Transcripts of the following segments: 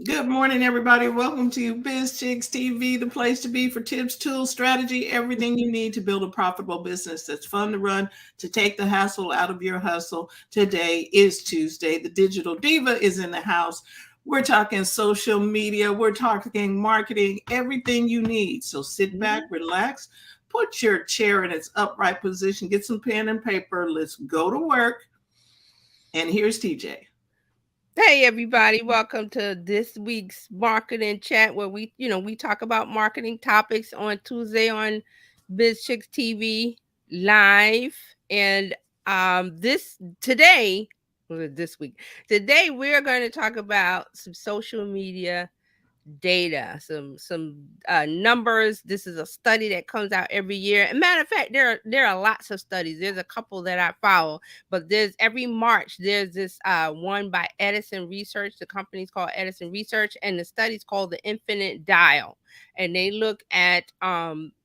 Good morning, everybody. Welcome to Bizchicks TV, the place to be for tips, tools, strategy, everything you need to build a profitable business that's fun to run, to take the hassle out of your hustle. Today is Tuesday. The Digital Diva is in the house. We're talking social media, we're talking marketing, everything you need. So sit back, relax, put your chair in its upright position, get some pen and paper. Let's go to work. And here's TJ. Hey everybody, welcome to this week's marketing chat where we talk about marketing topics on Tuesday on Bizchicks TV live. And this today, this week, today we're going to talk about some social media data, some numbers. This is a study that comes out every year. And matter of fact, there are lots of studies. There's a couple that I follow, but there's every March there's this one by Edison Research. The company's called Edison Research, and the study's called the Infinite Dial. And they look at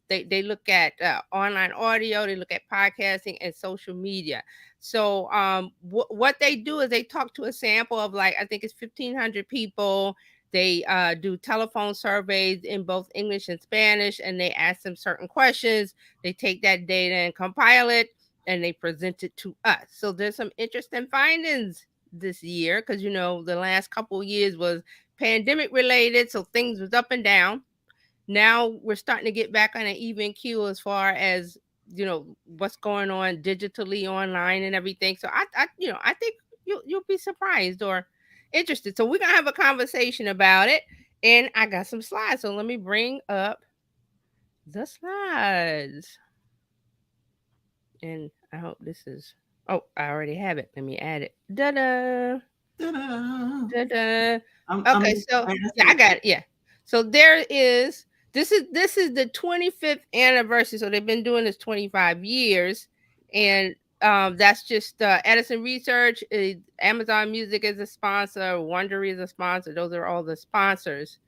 they look at online audio, they look at podcasting and social media. So what they do is they talk to a sample of, like, I think it's 1,500 people. They do telephone surveys in both English and Spanish, and they ask them certain questions. They take that data and compile it, and they present it to us. So there's some interesting findings this year because the last couple of years was pandemic related, so things was up and down. Now we're starting to get back on an even keel as far as what's going on digitally online and everything. So I think you'll be surprised or interested. So we're gonna have a conversation about it, and I got some slides. So let me bring up the slides, and I hope this is. Oh, I already have it. Let me add it. Da da Ta-da. da da. I'm Okay, so yeah, I excited. got it. Yeah. So there is. This is the 25th anniversary. So they've been doing this 25 years, and that's just Edison Research. Amazon Music is a sponsor. Wondery is a sponsor. Those are all the sponsors.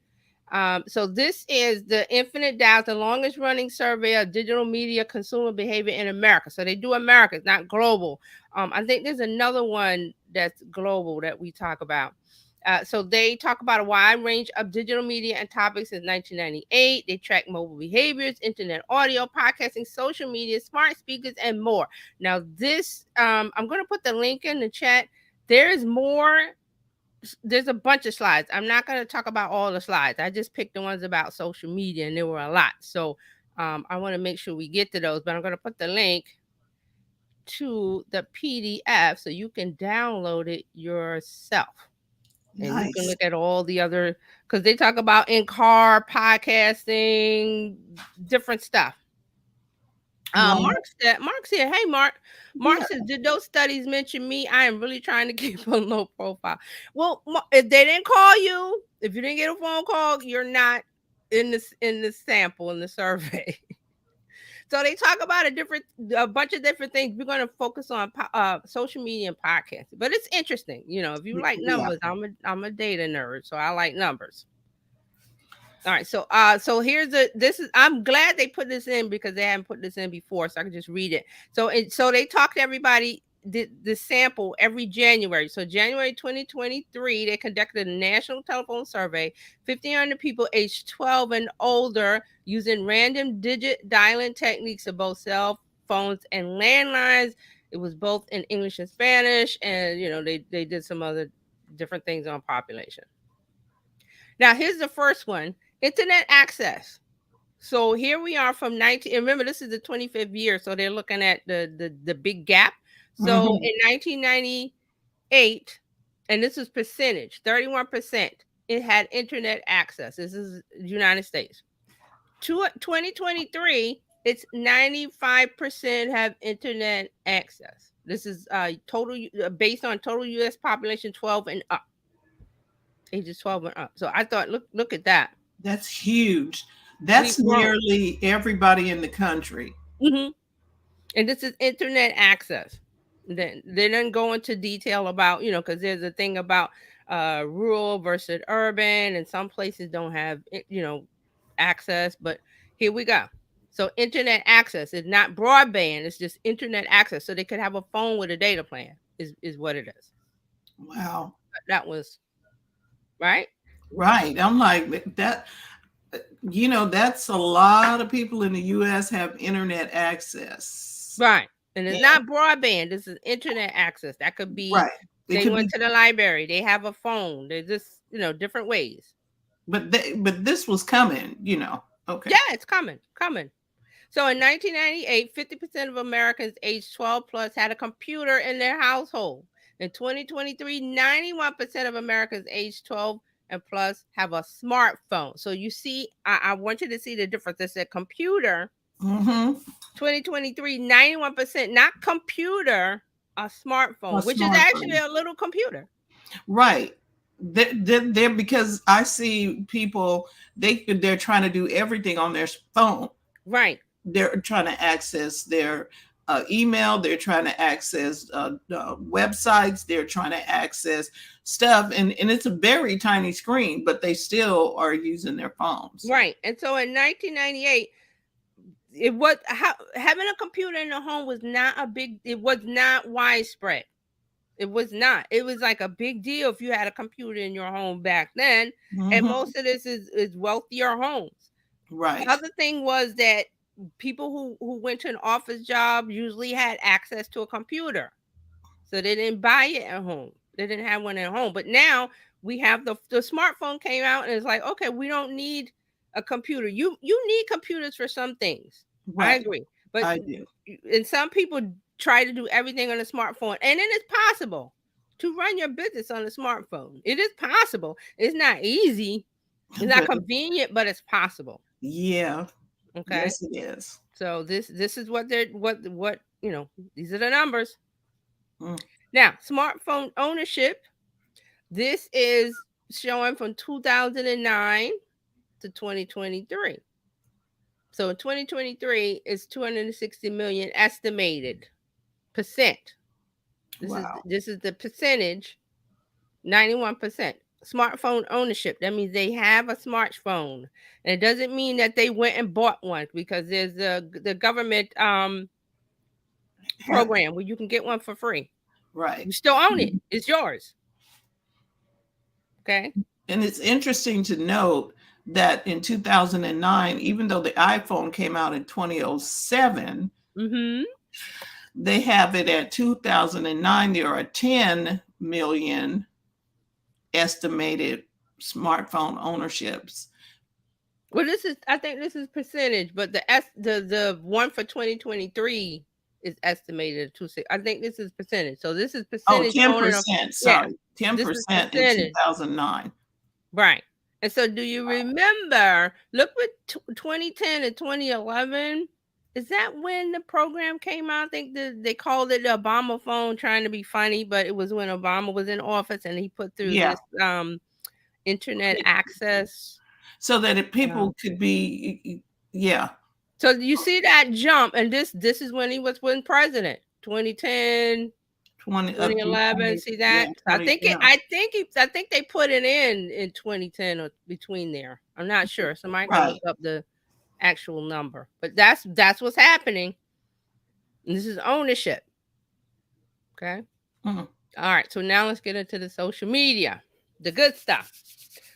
So this is the Infinite Dials, the longest running survey of digital media consumer behavior in America. So they do America, it's not global. I think there's another one that's global that we talk about. So they talk about a wide range of digital media and topics since 1998. They track mobile behaviors, internet audio, podcasting, social media, smart speakers, and more. Now, this, I'm going to put the link in the chat. There's more. There's a bunch of slides. I'm not going to talk about all the slides. I just picked the ones about social media, and there were a lot. So I want to make sure we get to those, but I'm going to put the link to the PDF so you can download it yourself. And you can Nice. look at all the other, because they talk about in car podcasting, different stuff. Wow. Mark's here. Hey, Mark. Mark Yeah. says, did those studies mention me? I am really trying to keep a low profile. Well, if they didn't call you, if you didn't get a phone call, you're not in the sample in the survey. So they talk about a bunch of different things. We're going to focus on social media and podcasting, but it's interesting. If you like Yeah. numbers, I'm a data nerd, so I like numbers. All right, so here's this is I'm glad they put this in because they haven't put this in before, so I can just read it. So they talk to everybody the sample every January. So January 2023, they conducted a national telephone survey, 1,500 people aged 12 and older, using random digit dialing techniques of both cell phones and landlines. It was both in English and Spanish, and they did some other different things on population. Now, here's the first one: internet access. So here we are from 19. Remember, this is the 25th year, so they're looking at the big gap. So Hmm. in 1998, and this is percentage, 31%. It had internet access. This is United States. 2023, it's 95% have internet access. This is total based on total U.S. population 12 and up, ages 12 and up. So I thought, look at that. That's huge. That's We've grown. nearly everybody in the country. Hmm. And this is internet access. Then they didn't go into detail about, because there's a thing about rural versus urban, and some places don't have, access. But here we go. So internet access is not broadband; it's just internet access. So they could have a phone with a data plan. Is what it is. Wow. That was right. Right. I'm like that. That's a lot of people in the U.S. have internet access. Right. And it's And not broadband. This is internet access. That could be right. It they could went be, to the library. They have a phone. They're just, different ways. but this was coming. Yeah, Okay. it's coming, coming. So in 1998, 50% of Americans aged 12 plus had a computer in their household. In 2023, 91% of Americans aged 12 and plus have a smartphone. So you see, I want you to see the difference. It's a computer. Mm-hmm. 2023, 91%, not computer, a A smartphone, which is actually smartphone. a little computer. Right. They're because I see people, they're trying to do everything on their phone. Right. They're trying to access their email. They're trying to access websites. They're trying to access stuff, and it's a very tiny screen, but they still are using their phones. Right. And so in 1998, having a computer in the home was not it was not widespread. It was not. It was like a big deal if you had a computer in your home back then. And Hmm. most of this is wealthier homes. The Right. other thing was that people who went to an office job usually had access to a computer. So they didn't buy it at home. They didn't have one at home. But now we have the smartphone came out and it's like, okay, we don't need a computer. You need computers for some things. I Right. agree. But I do. and some people try to do everything on a smartphone. And it is possible to run your business on a smartphone. It is possible. It's not easy. It's not But convenient, but it's possible. yeah, Okay. yes, it is. So this is what they're what these are the numbers. Mm. Now, smartphone ownership, this is showing from 2009 to 2023. So in 2023 is 260 million estimated percent. Wow. This is the percentage, 91%. Smartphone ownership. That means they have a smartphone. And it doesn't mean that they went and bought one because there's the government program where you can get one for free. Right. You still own it. It's yours. Okay. And it's interesting to note that in 2009, even though the iPhone came out in 2007, Mm-hmm. they have it at 2009. There are 10 million estimated smartphone ownerships. Well, I think this is percentage, but the one for 2023 is estimated to say. I think this is percentage. So this is Oh, percentage owner of 10%. yeah. Sorry. This is 10% in percentage. 2009. Right. And so do you remember, look what 2010 and 2011, is that when the program came out? I think they called it the Obama phone, trying to be funny, but it was when Obama was in office and he put through Yeah. this internet access. So that people could be, yeah. So you see that jump, and this is when he was president, 2010, 20 up to 2011. 20, See yeah, that? 20, yeah. I think they put it in 2010 or between there. I'm not sure. Somebody can look Right. up the actual number, but that's what's happening. And this is ownership. Okay. Mhm. All right. So now let's get into the social media, the good stuff.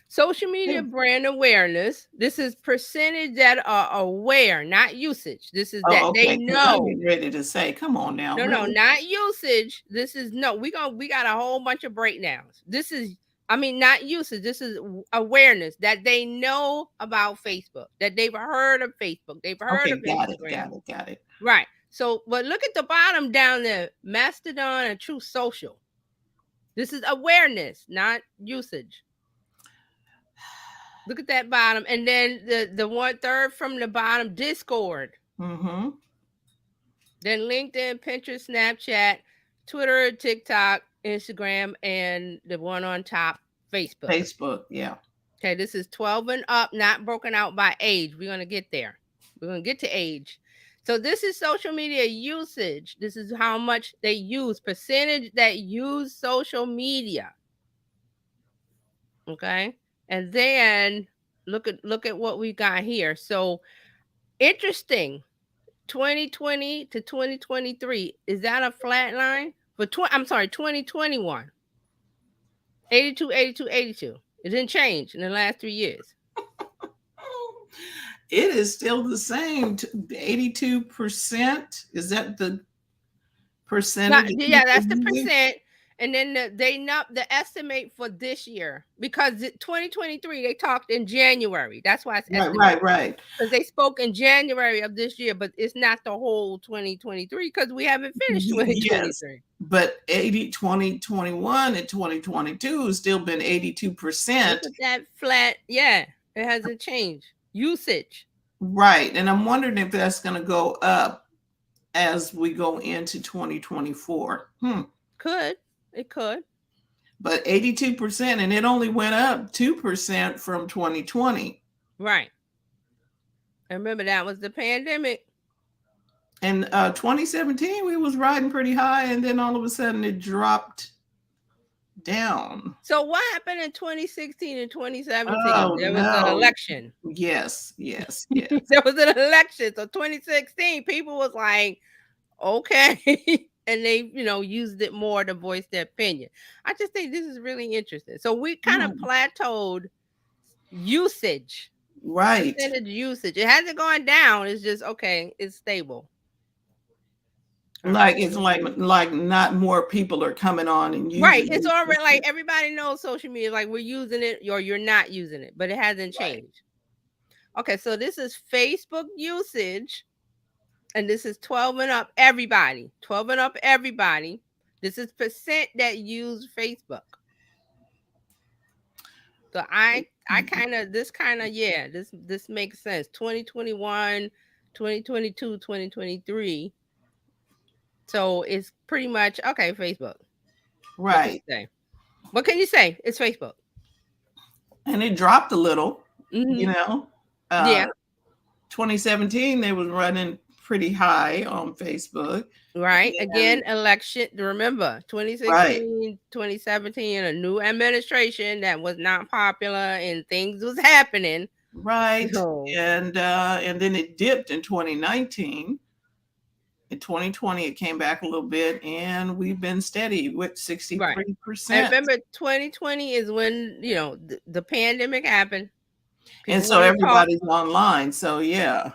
Social media brand awareness. This is percentage that are aware, not usage. This is that Oh, they okay. 'Cause I'm know. getting ready to say, come on now, No, really? not usage. This is no. We got a whole bunch of breakdowns. This is, I mean, not usage. This is awareness that they know about Facebook, that they've heard of Facebook, they've heard Okay, of got it, Instagram. got it, got it. Right. So, but look at the bottom down there, Mastodon and True Social. This is awareness, not usage. Look at that bottom, and then the one third from the bottom, Discord. Mm-hmm. Then LinkedIn, Pinterest, Snapchat, Twitter, TikTok, Instagram, and the one on top, Facebook. Facebook, yeah. Okay, this is 12 and up, not broken out by age. We're going to get there. We're going to get to age. So this is social media usage. This is how much they use, percentage that use social media. Okay? And then look at what we got here. So interesting. 2020 to 2023, is that a flat line? I'm sorry, 2021. 82, 82, 82. It didn't change in the last 3 years. It is still the same. 82%. Is that the percentage of Yeah, people that's the using? percent. And then the estimate for this year, because 2023 they talked in January. That's why it's Right, estimated, right, right. because they spoke in January of this year, but it's not the whole 2023 because we haven't finished Yes. 2023. But 2021 and 2022 has still been 82%. Look at that flat. Yeah, it hasn't changed. Usage. Right. And I'm wondering if that's going to go up as we go into 2024. Could. It could. But 82%, and it only went up 2% from 2020. Right. I remember that was the pandemic. In 2017, we was riding pretty high, and then all of a sudden it dropped down. So what happened in 2016 and 2017? Oh, There was an no. election. Yes, yes, yes. There was an election. So 2016, people was like, okay. And they, used it more to voice their opinion. I just think this is really interesting. So we kind of plateaued usage. Right. Percentage usage. It hasn't gone down. It's just okay, it's stable. Like it's like not more people are coming on and using Right. It's it. already like everybody knows social media, like we're using it or you're not using it, but it hasn't changed. Okay, so this is Facebook usage, and this is 12 and up everybody. 12 and up everybody. This is percent that use Facebook. So I kind of this makes sense. 2021, 2022, 2023. So it's pretty much okay, Facebook. Right. What can you say? It's Facebook. And it dropped a little, Yeah. 2017 they was running pretty high on Facebook. Right. Again, election. Remember, 2016, 2017, a new administration that was not popular and things was happening. Right. And then it dipped in 2019. In 2020, it came back a little bit, and we've been steady with 63%. And remember, 2020 is when the pandemic happened, and so everybody's online. So yeah,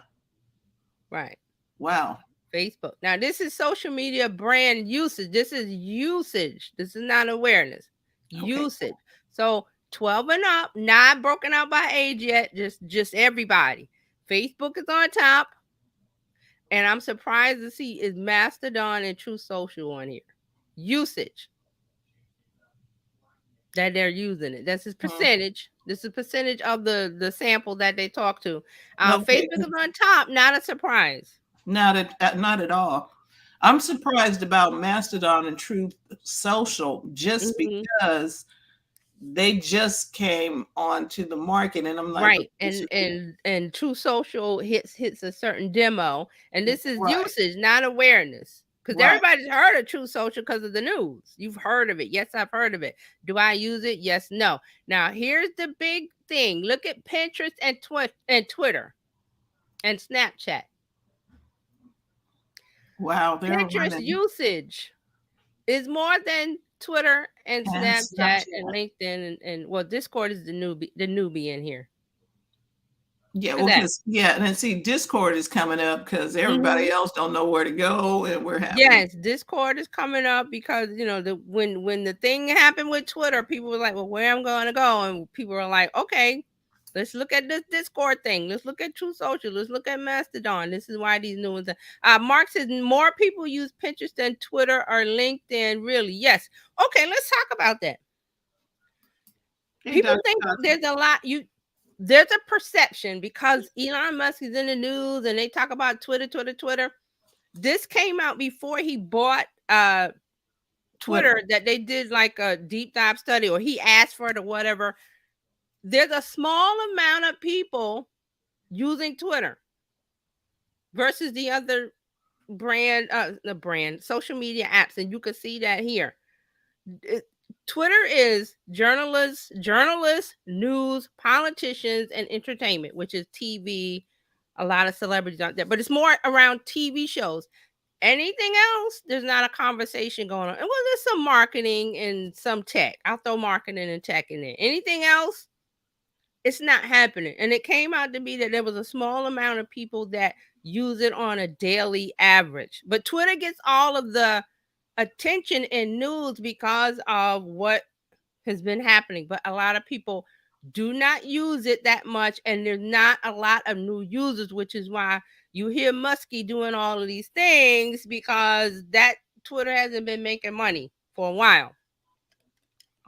right. Wow. Facebook. Now, this is social media brand usage. This is usage. This is not awareness. Usage. So 12 and up, not broken out by age yet. Just everybody. Facebook is on top. And I'm surprised to see is Mastodon and True Social on here. Usage. That they're using it. That's his percentage. This is percentage of the sample that they talk to. Facebook is on top. Not a surprise. Not at all. I'm surprised about Mastodon and True Social just because they just came onto the market, and I'm like, right. And True Social hits a certain demo, and this is usage, not awareness. Because everybody's heard of True Social because of the news. You've heard of it. Yes, I've heard of it. Do I use it? Yes, no. Now here's the big thing. Look at Pinterest and Twitter and Snapchat. Wow, Pinterest usage is more than Twitter and Snapchat and LinkedIn and well, Discord is the newbie in here. Yeah, well, and see, Discord is coming up because everybody else don't know where to go, and we're having. Yes, Discord is coming up because when the thing happened with Twitter, people were like, "Well, where I'm going to go?" And people were like, "Okay, let's look at this Discord thing. Let's look at True Social. Let's look at Mastodon. This is why these new ones." Mark says more people use Pinterest than Twitter or LinkedIn. Really? Yes. Okay, let's talk about that. People think there's a lot there's a perception because Elon Musk is in the news and they talk about Twitter. This came out before he bought Twitter that they did like a deep dive study or he asked for it or whatever. There's a small amount of people using Twitter versus the other social media apps. And you can see that here. Twitter is journalists, news, politicians, and entertainment, which is TV, a lot of celebrities out there, but it's more around TV shows. Anything else, there's not a conversation going on. And well, there's some marketing and some tech. I'll throw marketing and tech in there. Anything else, it's not happening. And it came out to be that there was a small amount of people that use it on a daily average. But Twitter gets all of the attention and news because of what has been happening. But a lot of people do not use it that much, and there's not a lot of new users, which is why you hear Muskie doing all of these things, because that Twitter hasn't been making money for a while.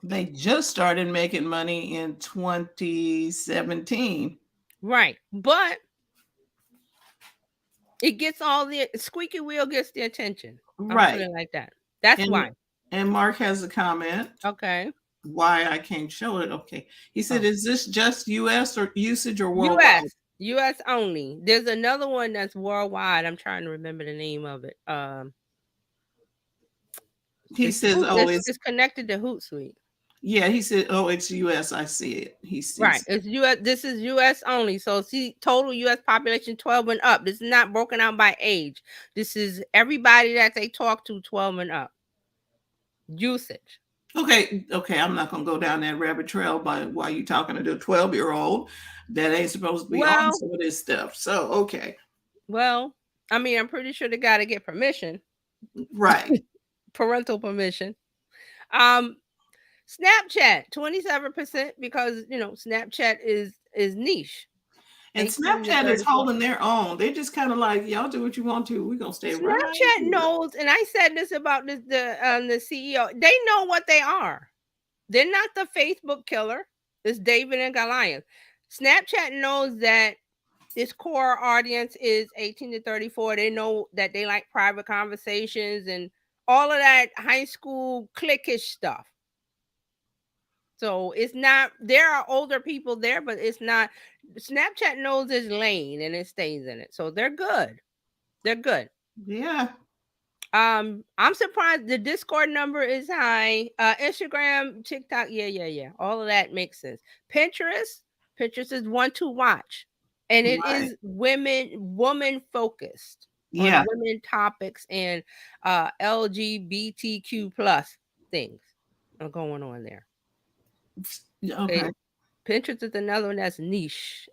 They just started making money in 2017. Right. But it gets all the squeaky wheel gets the attention. Right. I'll put it like that. That's why. And Mark has a comment. Okay. Why I can't show it. Okay. He said, is this just US or usage or worldwide? US only. There's another one that's worldwide. I'm trying to remember the name of it. He says, it's connected to Hootsuite. Yeah, he said, it's US. I see it. He sees right. It's US. This is US only. So see, total US population 12 and up. This is not broken out by age. This is everybody that they talk to 12 and up. Usage. Okay. I'm not gonna go down that rabbit trail while you talking to the 12-year-old that ain't supposed to be on some of this stuff. So okay. Well, I mean, I'm pretty sure they got to get permission. Right. Parental permission. Snapchat 27% because Snapchat is niche. And Snapchat is holding their own. They're just kind of like, y'all do what you want to. We're gonna stay right. Snapchat knows, and I said this about the CEO. They know what they are. They're not the Facebook killer. It's David and Goliath. Snapchat knows that its core audience is 18 to 34. They know that they like private conversations and all of that high school cliquish stuff. So it's not, there are older people there, but it's not, Snapchat knows its lane and it stays in it. So they're good. They're good. Yeah. I'm surprised the Discord number is high. Instagram, TikTok, yeah. All of that makes sense. Pinterest is one to watch. And it is woman focused. Yeah. On women topics and LGBTQ plus things are going on there. Okay. Pinterest is another one that's a niche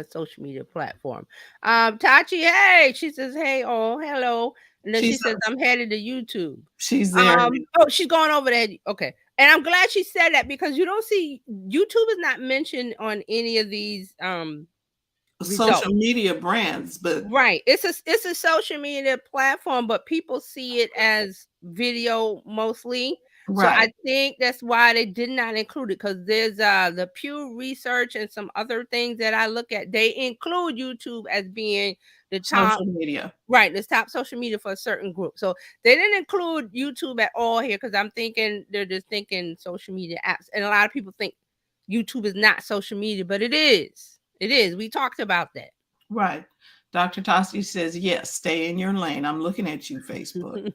social media platform. Tachi, hey, she says, hey, hello. And then she says, I'm headed to YouTube. She's there. She's going over there. Okay. And I'm glad she said that because you don't see, YouTube is not mentioned on any of these social media brands, but right. It's a social media platform, but people see it as video mostly. Right. So I think that's why they did not include it, because there's the Pew Research and some other things that I look at. They include YouTube as being the top social media. Right, the top social media for a certain group. So they didn't include YouTube at all here because I'm thinking they're just thinking social media apps. And a lot of people think YouTube is not social media, but it is. It is. We talked about that. Right. Dr. Tosti says, yes, stay in your lane. I'm looking at you, Facebook.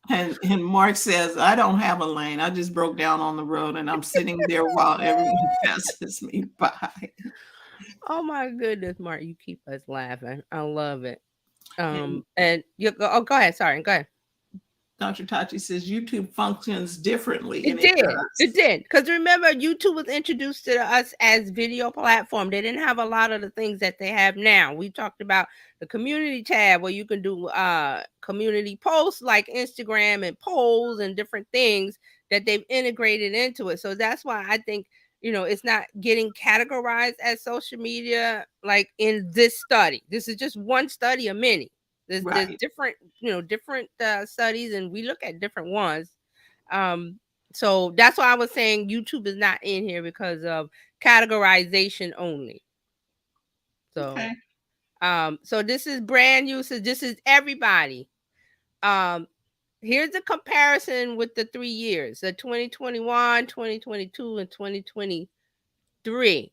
And Mark says, I don't have a lane. I just broke down on the road and I'm sitting there while everyone passes me by. Oh my goodness, Mark, you keep us laughing. I love it. And you go ahead. Sorry, go ahead. Dr. Tachi says YouTube functions differently. It did. Because remember, YouTube was introduced to us as video platform. They didn't have a lot of the things that they have now. We talked about the community tab where you can do community posts like Instagram and polls and different things that they've integrated into it. So that's why I think, it's not getting categorized as social media like in this study. This is just one study of many. There's different, different studies, and we look at different ones. So that's why I was saying YouTube is not in here because of categorization only. So, so this is brand usage. This is everybody. Here's a comparison with the 3 years, the 2021, 2022, and 2023.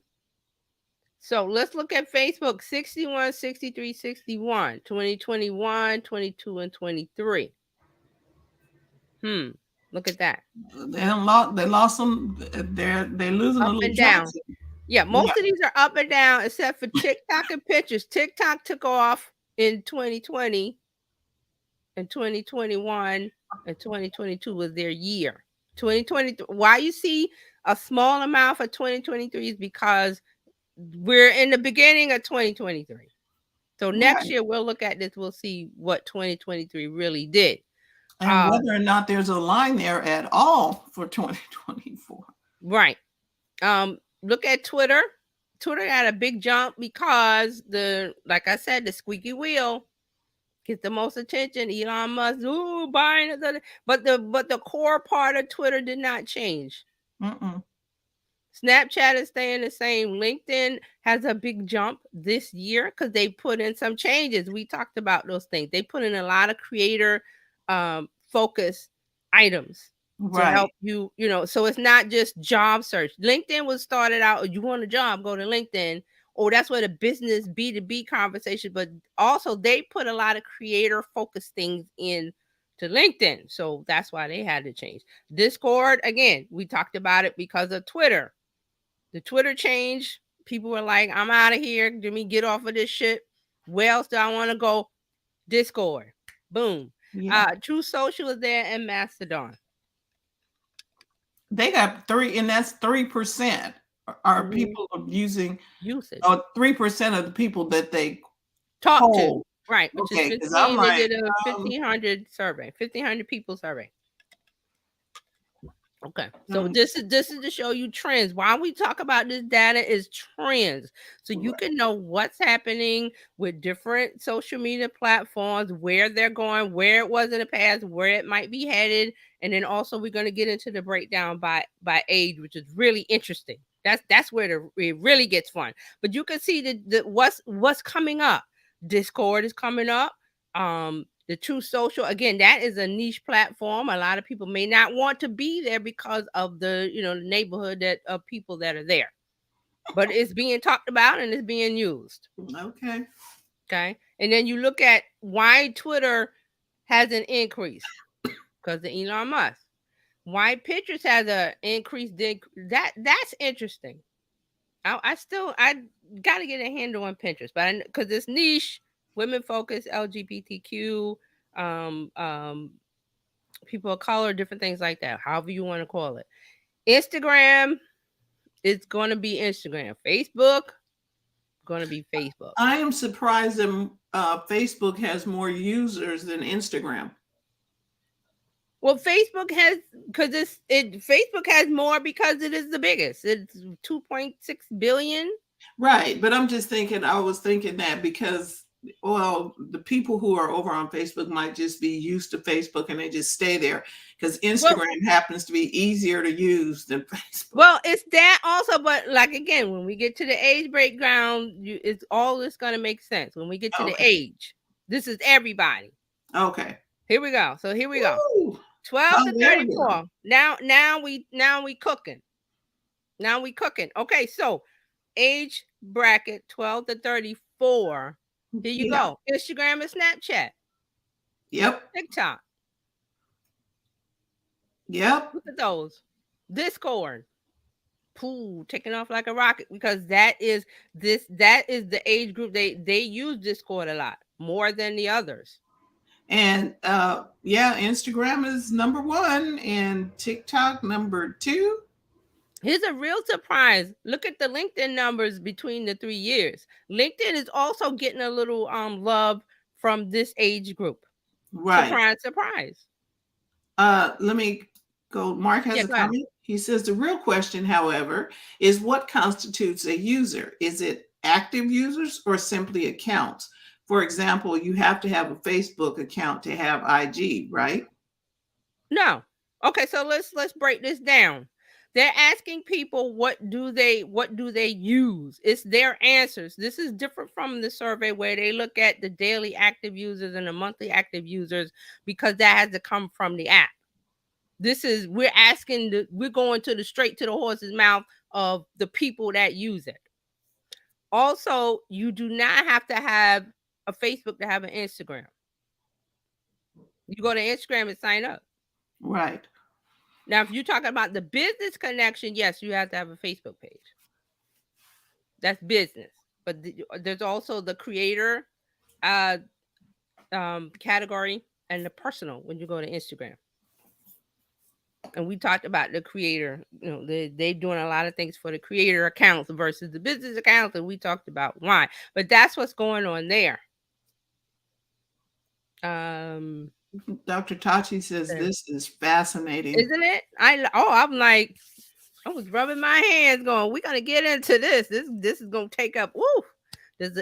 So let's look at Facebook, 61, 63, 61, 2021, 22, and 23. Look at that. They lost them. They're losing up and down. Yeah, most of these are up and down except for TikTok and pictures. TikTok took off. in 2020 and 2021 and 2022 was their year. 2020, why you see a small amount for 2023 is because we're in the beginning of 2023. So next Right. year we'll look at this, we'll see what 2023 really did. And whether or not there's a line there at all for 2024. Right. Look at Twitter. Twitter got a big jump because like I said, the squeaky wheel gets the most attention. Elon Musk, ooh, buying it. But the core part of Twitter did not change. Mm-mm. Snapchat is staying the same. LinkedIn has a big jump this year because they put in some changes. We talked about those things. They put in a lot of creator focus items to Right. help you, so it's not just job search. LinkedIn was started out, you want a job, go to LinkedIn. Or that's where the business B2B conversation, but also they put a lot of creator focused things in to LinkedIn. So that's why they had to change. Discord, again, we talked about it because of Twitter. The Twitter change, people were like, I'm out of here. Let me get off of this shit. Where else do I want to go? Discord. Boom. Yeah. True Social is there and Mastodon. They got 3, and that's 3% are people using usage. 3% of the people that they talk poll. to. Right. Which Okay, is 'cause 15. I'm like, They did a 1,500 survey, 1,500 people survey. Okay, so this is to show you trends. Why we talk about this data is trends, so you can know what's happening with different social media platforms, where they're going, where it was in the past, where it might be headed, and then also we're going to get into the breakdown by age, which is really interesting. That's where it really gets fun. But you can see the what's coming up. Discord is coming up. The True Social, again, that is a niche platform. A lot of people may not want to be there because of the neighborhood of people that are there, but it's being talked about and it's being used. Okay, and then you look at why Twitter has an increase because of Elon Musk. Why pictures has an increase? That's interesting. I got to get a handle on Pinterest, but because it's niche, women focused, LGBTQ, people of color, different things like that, however you want to call it. Instagram, it's going to be Instagram. Facebook, going to be Facebook. I am surprised that Facebook has more users than Instagram. Well, Facebook has, because Facebook has more because it is the biggest. It's 2.6 billion. Right, but I was thinking that because, well, the people who are over on Facebook might just be used to Facebook and they just stay there because Instagram happens to be easier to use than Facebook. Well, it's that also, but like again, when we get to the age breakdown, it's all this going to make sense. When we get to the age, this is everybody. Okay. Here we go. So here we go. 12 to 34. Now we cooking. Now we cooking. Okay, so age bracket 12 to 34. Here you go. Instagram and Snapchat. Yep. TikTok. Yep. Look at those. Discord. Pooh, taking off like a rocket because that is the age group they use Discord a lot more than the others. And Instagram is number 1 and TikTok number 2. Here's a real surprise. Look at the LinkedIn numbers between the 3 years. LinkedIn is also getting a little love from this age group. Right. Surprise. Let me go. Mark has a comment. He says the real question, however, is what constitutes a user? Is it active users or simply accounts? For example, you have to have a Facebook account to have IG, right? No. Okay, so let's break this down. They're asking people what do they use? It's their answers. This is different from the survey where they look at the daily active users and the monthly active users because that has to come from the app. This is we're going to the straight to the horse's mouth of the people that use it. Also, you do not have to have a Facebook to have an Instagram. You go to Instagram and sign up. Right. Now, if you're talking about the business connection, yes, you have to have a Facebook page. That's business. But there's also the creator uh category and the personal when you go to Instagram. And we talked about the creator, they doing a lot of things for the creator accounts versus the business accounts, and we talked about why. But that's what's going on there. Dr. Tachi says this is fascinating. Isn't it? I'm like, I was rubbing my hands going, we're gonna get into this. This is gonna take up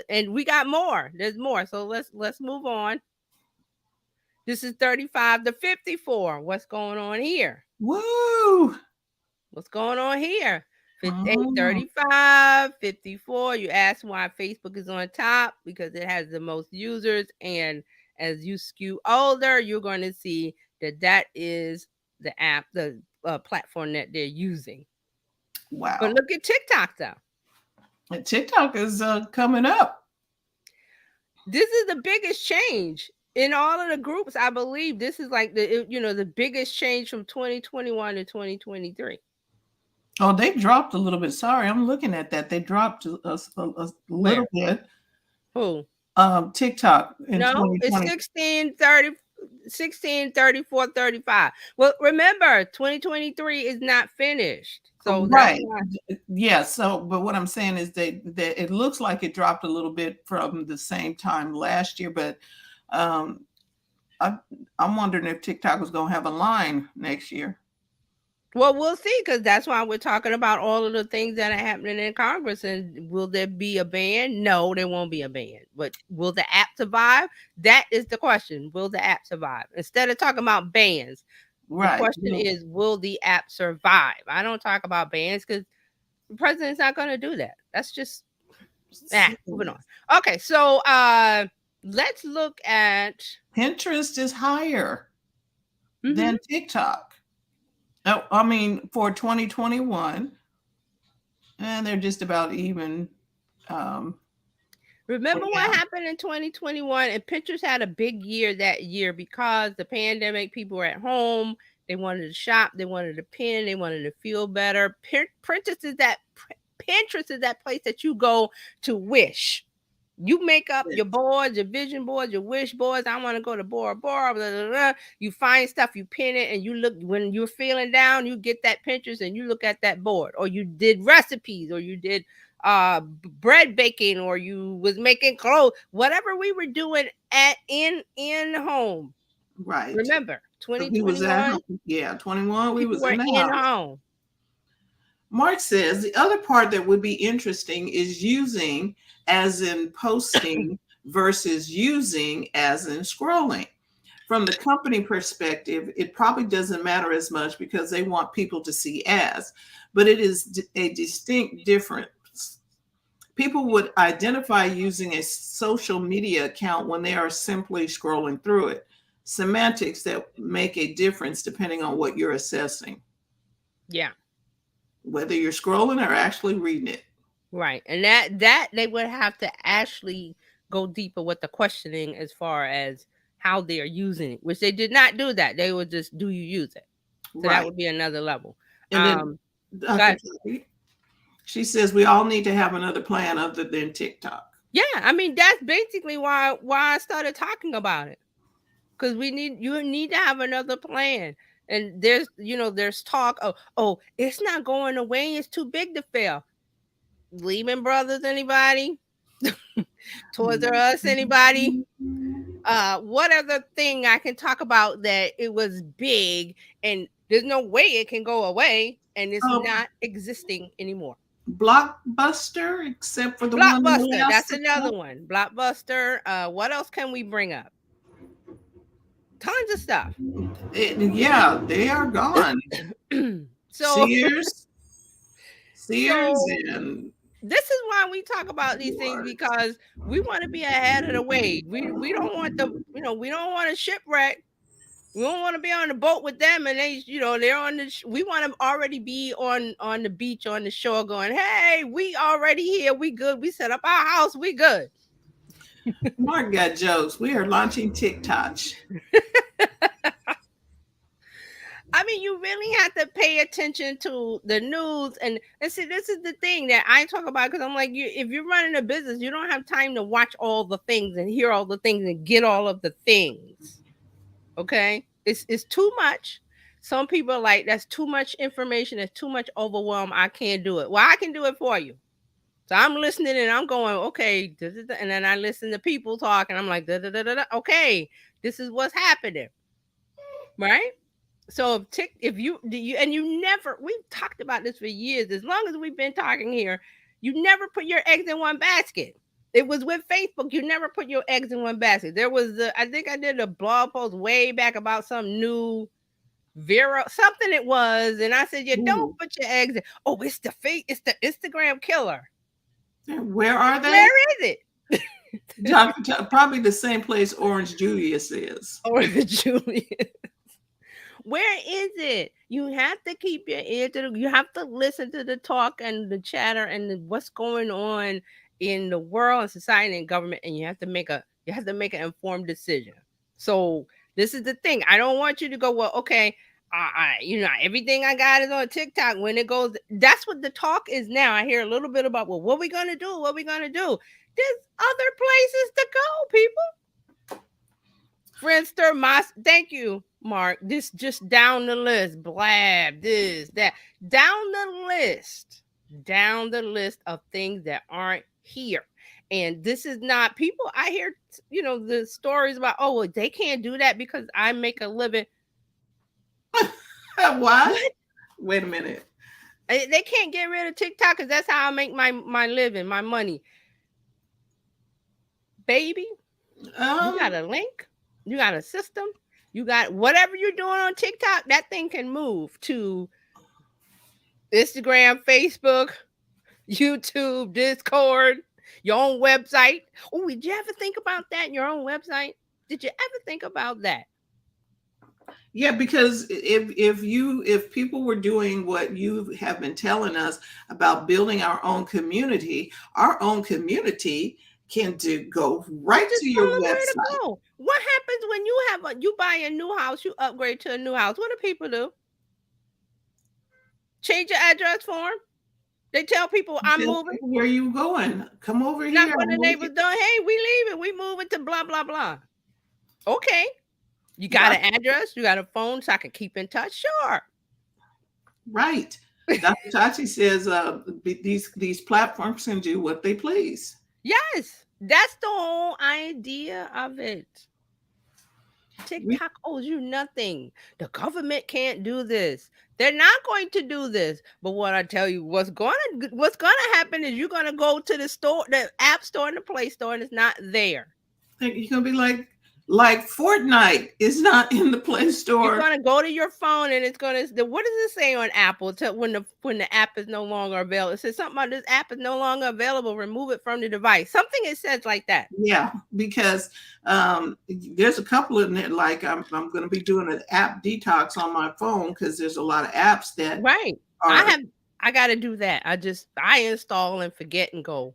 and we got more. There's more. So let's move on. This is 35 to 54. What's going on here? Woo! What's going on here? 58, 35, 54. You ask why Facebook is on top, because it has the most users. And as you skew older, you're going to see that is the app, the platform that they're using. Wow. But look at TikTok, though. And TikTok is coming up. This is the biggest change in all of the groups. I believe this is like the biggest change from 2021 to 2023. Oh, they dropped a little bit. Sorry, I'm looking at that. They dropped a little bit. Who? TikTok in 2020. It's 16, 34, 35. Well, remember, 2023 is not finished. So right. Yeah. So, but what I'm saying is that it looks like it dropped a little bit from the same time last year, but I'm wondering if TikTok was going to have a line next year. Well, we'll see, because that's why we're talking about all of the things that are happening in Congress. And will there be a ban? No, there won't be a ban. But will the app survive? That is the question. Will the app survive? Instead of talking about bans, the question is, will the app survive? I don't talk about bans because the president's not going to do that. That's just moving on. Okay, so let's look at Pinterest is higher than TikTok. Oh, I mean, for 2021, and they're just about even. Remember what happened in 2021? And Pinterest had a big year that year because the pandemic, people were at home. They wanted to shop. They wanted to pin. They wanted to feel better. Pinterest is that place that you go to wish. You make up your boards, your vision boards, your wish boards. I want to go to Bora Bora, blah, blah, blah. You find stuff, you pin it, and you look. When you're feeling down, you get that Pinterest and you look at that board. Or you did recipes, or you did bread baking, or you was making clothes. Whatever we were doing in home. Right. Remember, 2021. Yeah, 21. We was in home. Mark says the other part that would be interesting is using as in posting versus using as in scrolling. From the company perspective, it probably doesn't matter as much because they want people to see ads, but it is a distinct difference. People would identify using a social media account when they are simply scrolling through it. Semantics that make a difference depending on what you're assessing. Yeah. Whether you're scrolling or actually reading it. Right. And that they would have to actually go deeper with the questioning as far as how they are using it, which they did not do that. They would just, do you use it? So that would be another level. And then she says we all need to have another plan other than TikTok. Yeah, I mean, that's basically why I started talking about it. Because you need to have another plan. And there's talk of, it's not going away, it's too big to fail. Lehman Brothers, anybody? Toys R Us, anybody? What other thing I can talk about that it was big and there's no way it can go away and it's not existing anymore? Blockbuster, except for the Blockbuster, that's another one. Blockbuster. What else can we bring up? Tons of stuff. Yeah, they are gone. So Sears and this is why we talk about these things, because we want to be ahead of the wave. We don't want we don't want to shipwreck. We don't want to be on the boat with them and they're on we want to already be on the beach, on the shore going, hey, we already here. We good. We set up our house. We good. Mark got jokes. We are launching TikTok. I mean, you really have to pay attention to the news and see. This is the thing that I talk about because I'm like, if you're running a business, you don't have time to watch all the things and hear all the things and get all of the things. Okay, it's too much. Some people are like, that's too much information. It's too much overwhelm. I can't do it. Well, I can do it for you. So I'm listening and I'm going, okay, and then I listen to people talk and I'm like, okay, this is what's happening, right? So if you and you never, we've talked about this for years. As long as we've been talking here, you never put your eggs in one basket. It was with Facebook. You never put your eggs in one basket. There was I think I did a blog post way back about some new Vera something it was, and I said, yeah, don't Ooh. put your eggs in. Oh, it's the Instagram killer. And where are they? Where is it? Probably the same place Orange Julius is. Or Julian. Where is it? You have to keep your ear to you have to listen to the talk and the chatter and what's going on in the world and society and government, and you have to make an informed decision. So this is the thing. I don't want you to go, well, okay, everything I got is on TikTok. When it goes, that's what the talk is now. I hear a little bit about, well, what we gonna do? What we gonna do? There's other places to go, people. Friendster, thank you, Mark. This just down the list, blab, this, that, down the list of things that aren't here. And this is not people. I hear, the stories about, oh, well, they can't do that because I make a living. What? What? Wait a minute. They can't get rid of TikTok because that's how I make my living, my money. Baby, you got a link. You got a system. You got whatever you're doing on TikTok, that thing can move to Instagram, Facebook, YouTube, Discord, your own website. Oh, did you ever think about that? Your own website? Did you ever think about that? Yeah, because if people were doing what you have been telling us about building our own community can go right to your website. Go. What happens when you buy a new house, you upgrade to a new house? What do people do? Change your address form. They tell people I'm moving. Where you going? Come over here. Not when the neighbors done. Hey, we leaving. We moving to blah blah blah. Okay. You got an address? You got a phone so I can keep in touch? Sure. Right. Dr. Chachi says these platforms can do what they please. Yes. That's the whole idea of it. TikTok owes you nothing. The government can't do this. They're not going to do this. But what I tell you, what's gonna happen is you're gonna go to the store, the app store and the Play Store, and it's not there. You're gonna be like Fortnite is not in the Play Store. You're gonna go to your phone and it's gonna. What does it say on Apple? When the app is no longer available, it says something about this app is no longer available. Remove it from the device. Something it says like that. Yeah, because there's a couple of it. Like I'm going to be doing an app detox on my phone because there's a lot of apps that I got to do that. I install and forget and go.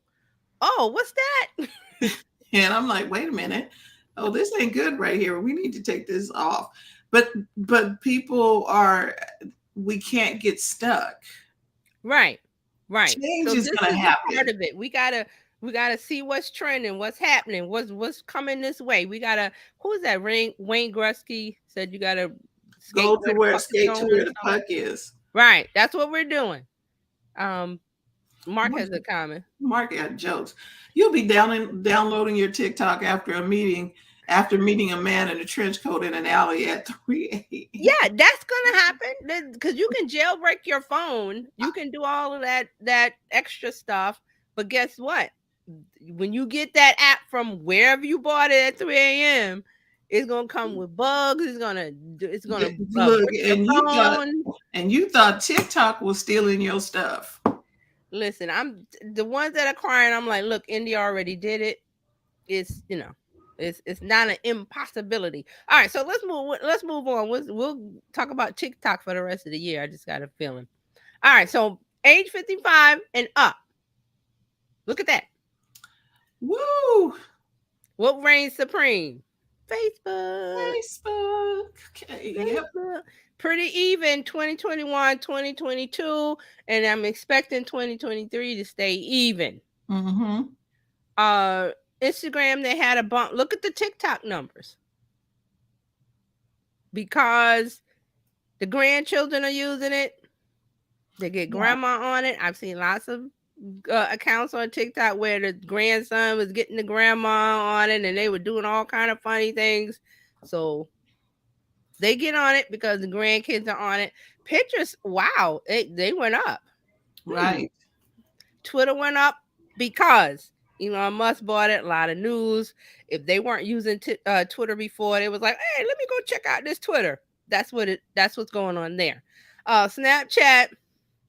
Oh, what's that? And I'm like, wait a minute. Oh, this ain't good right here. We need to take this off. But people we can't get stuck. Right. Change is going to happen. Part of it. We gotta see what's trending, what's happening, what's coming this way. We gotta. Who is that? Wayne Gretzky said you gotta skate to where the puck is. Right. That's what we're doing. Mark has a comment. Mark got jokes. You'll be downloading your TikTok after meeting a man in a trench coat in an alley at 3 a.m. Yeah, that's gonna happen because you can jailbreak your phone. You can do all of that extra stuff. But guess what? When you get that app from wherever you bought it at 3 a.m., it's gonna come with bugs. It's gonna look, and you thought TikTok was stealing your stuff. Listen, I'm the ones that are crying. I'm like, look, India already did it. It's it's not an impossibility. All right, so let's move on. We'll talk about TikTok for the rest of the year. I just got a feeling. All right, so age 55 and up. Look at that. Woo! What reigns supreme? Facebook. Okay. Facebook. Yep. pretty even 2021, 2022, and I'm expecting 2023 to stay even. Mm-hmm. Instagram, they had a bump. Look at the TikTok numbers because the grandchildren are using it. They get grandma on it. I've seen lots of accounts on TikTok where the grandson was getting the grandma on it, and they were doing all kind of funny things. So they get on it because the grandkids are on it. Pictures, wow, they went up. Right. Twitter went up because Elon Musk bought it. A lot of news. If they weren't using Twitter before, they was like, "Hey, let me go check out this Twitter." That's what's going on there. Snapchat,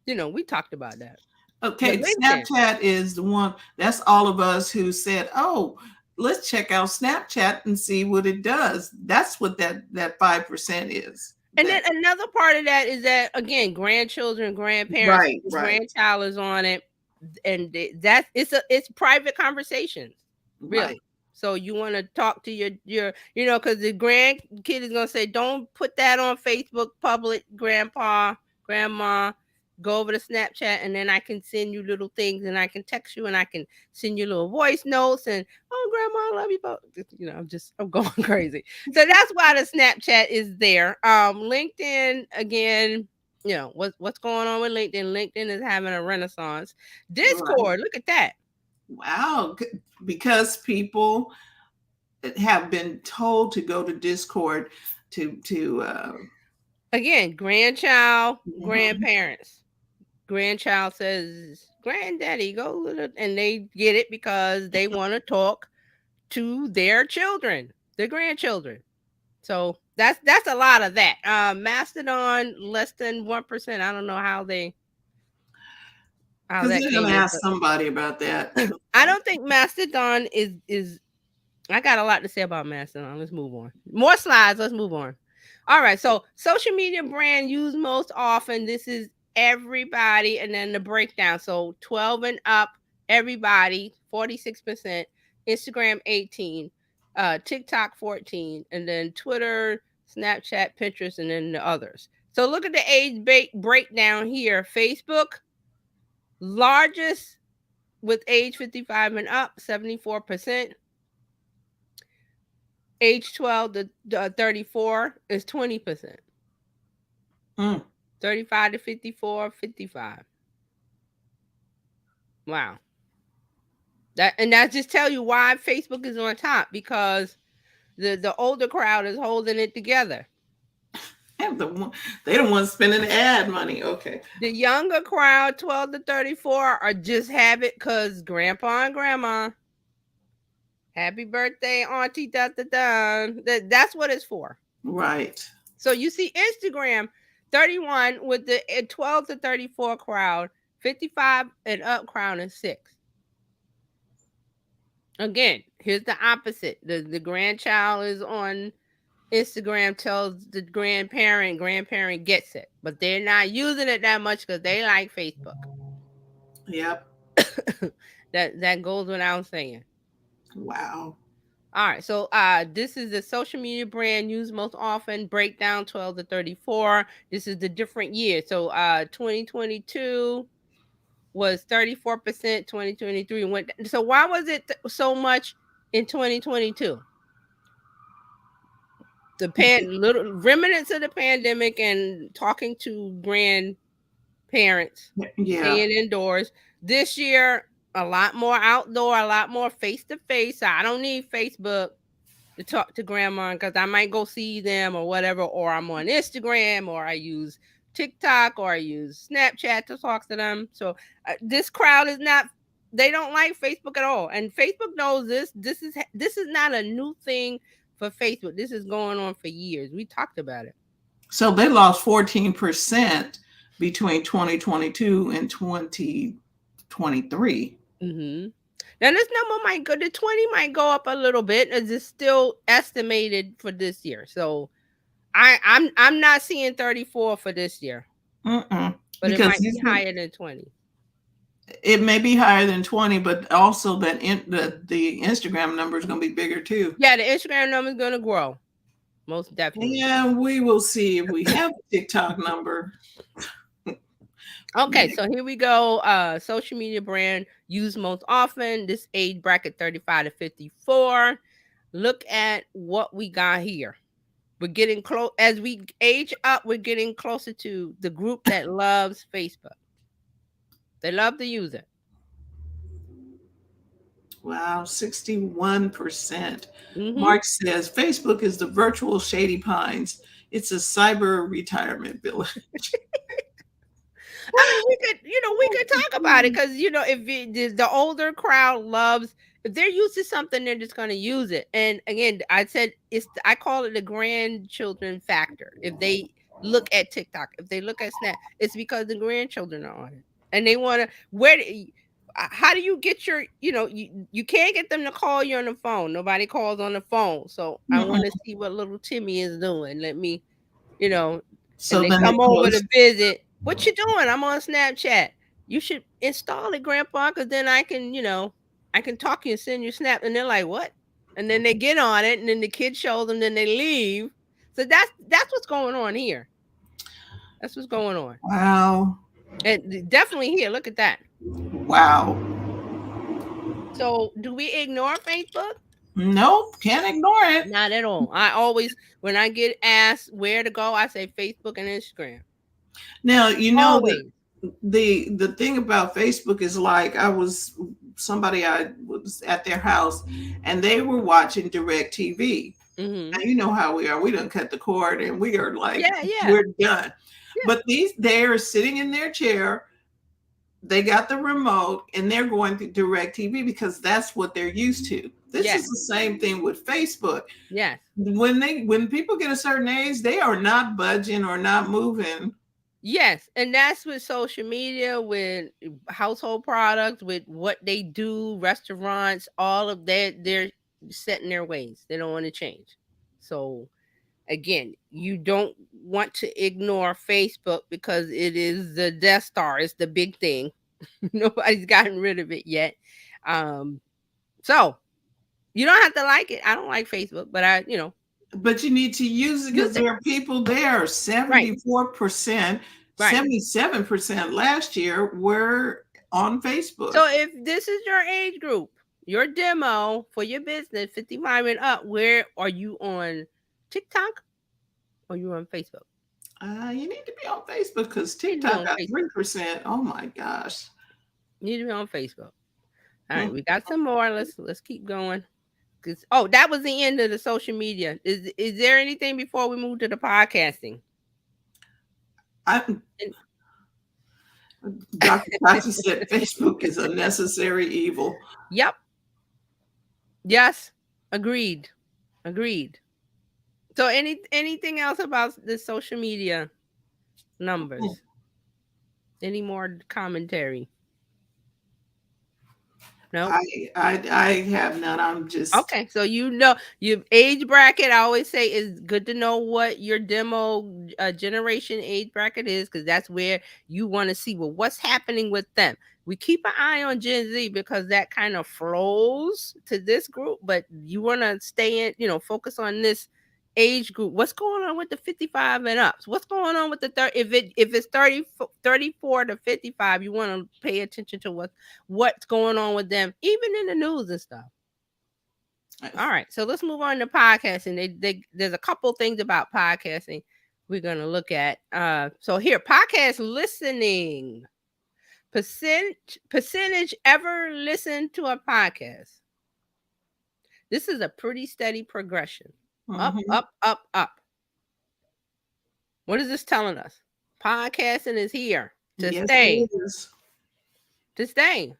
we talked about that. But Okay, LinkedIn, Snapchat is the one. That's all of us who said, "Oh, let's check out Snapchat and see what it does." That's what that 5% is. and then another part of that is that again, grandchildren, grandparents, Right, the right, grandchild is on it, and it's private conversations, really. right. So you want to talk to your because the grandkid is gonna say, "Don't put that on Facebook public, grandpa, grandma. Go over to Snapchat, and then I can send you little things, and I can text you, and I can send you little voice notes, and oh, grandma, I love you." But I'm going crazy. So that's why the Snapchat is there. LinkedIn again. What's going on with LinkedIn? LinkedIn is having a renaissance. Right. Discord, look at that. Wow, because people have been told to go to Discord to Again, grandchild, mhm. grandparents. Grandchild says, "Granddaddy, go," and they get it because they want to talk to their children, their grandchildren. So that's a lot of that. Mastodon, less than 1%. I don't know how Because that they're gonna came in, ask but somebody about that. I don't think Mastodon is. I got a lot to say about Mastodon. Let's move on. More slides. Let's move on. All right. So social media brand used most often. This is everybody, and then the breakdown. So 12 and up, everybody, 46%. Instagram 18, TikTok 14, and then Twitter, Snapchat, Pinterest, and then the others. So look at the age breakdown here. Facebook, largest with age 55 and up, 74%. Age 12 to 34 is 20%. Mm. 35 to 54, 55. Wow. That just tell you why Facebook is on top, because the older crowd is holding it together. And they don't want to spend an ad money. Okay. The younger crowd, 12 to 34, are just have it because grandpa and grandma. Happy birthday, auntie, da da da. That's what it's for. Right. So you see Instagram 31 with the 12 to 34 crowd, 55 and up crowd is 6. Again, here's the opposite. The grandchild is on Instagram, tells the grandparent gets it, but they're not using it that much because they like Facebook. Yep. That goes without saying. Wow. All right, so this is the social media brand used most often, breakdown 12 to 34. This is the different years. So 2022 was 34%, 2023 went. So why was it so much in 2022? Little remnants of the pandemic and talking to grandparents, Yeah. staying indoors. This year, a lot more outdoor, a lot more face to face. I don't need Facebook to talk to grandma because I might go see them or whatever, or I'm on Instagram, or I use TikTok, or I use Snapchat to talk to them. So this crowd is not, they don't like Facebook at all, and Facebook knows this. This is not a new thing for Facebook. This is going on for years. We talked about it. So they lost 14% between 2022 and 2023. Mm-hmm. Now this number might go, the 20 might go up a little bit, as it's still estimated for this year. So I'm not seeing 34 for this year, Mm-mm. but it Because might be higher than 20. it may be higher than 20, but also that the Instagram number is going to be bigger too. Yeah, the Instagram number is going to grow. Most definitely. And we will see if we have a TikTok number. Okay, so here we go. Social media brand used most often. This age bracket 35 to 54. Look at what we got here. We're getting close as we age up, we're getting closer to the group that loves Facebook. They love to use it. Wow, 61%. Mm-hmm. Mark says Facebook is the virtual Shady Pines. It's a cyber retirement village. I mean, we could talk about it because if the older crowd loves, if they're used to something, they're just going to use it. And again, I call it the grandchildren factor. If they look at TikTok, if they look at Snap, it's because the grandchildren are on it, and they want to. How do you get you can't get them to call you on the phone. Nobody calls on the phone, so I want to see what little Timmy is doing. Let me, you know, and So they then it come over goes, to visit. What you doing? I'm on Snapchat. You should install it, Grandpa, because then I can talk you and send you snap. And they're like, what? And then they get on it, and then the kid shows them, then they leave. So that's what's going on here. That's what's going on. wow, And definitely here, look at that. wow. So do we ignore Facebook? Nope, can't ignore it. Not at all. I always, when I get asked where to go, I say Facebook and Instagram. Now, Always. the thing about Facebook is like I was at their house and they were watching direct TV. Mm-hmm. Now you know how we are. We done cut the cord and we are like Yeah. we're done. Yeah. But they're sitting in their chair, they got the remote and they're going to direct TV because that's what they're used to. This Yes. is the same thing with Facebook. Yes. When people get a certain age, they are not budging or not moving. Yes, and that's with social media, with household products, with what they do, restaurants, all of that. They're set in their ways. They don't want to change. So again, you don't want to ignore Facebook because it is the Death Star. It's the big thing. Nobody's gotten rid of it yet. So you don't have to like it. I don't like Facebook, but But you need to use it because there are people there. 74%, Right. 77% last year were on Facebook. So if this is your age group, your demo for your business, 55 and up, where are you on TikTok or you on Facebook? You need to be on Facebook because TikTok got 3%. Oh my gosh. You need to be on Facebook. All right, we got some more. Let's keep going. That was the end of the social media. Is there anything before we move to the podcasting? Dr. Tachi said Facebook is a necessary evil. Yep. Yes. Agreed. So anything else about the social media numbers? Any more commentary? No. I have none. I'm just okay. So your age bracket. I always say is good to know what your demo generation age bracket is because that's where you want to see what's happening with them. We keep an eye on Gen Z because that kind of flows to this group, but you want to stay in, focus on this age group. What's going on with the 55 and ups? What's going on with the 30? If it's 34 to 55, you want to pay attention to what's going on with them, even in the news and stuff. All right, so let's move on to podcasting. There's a couple things about podcasting we're gonna look at. So here, podcast listening percentage ever listen to a podcast. This is a pretty steady progression. Up. What is this telling us? Podcasting is here to stay. To stay.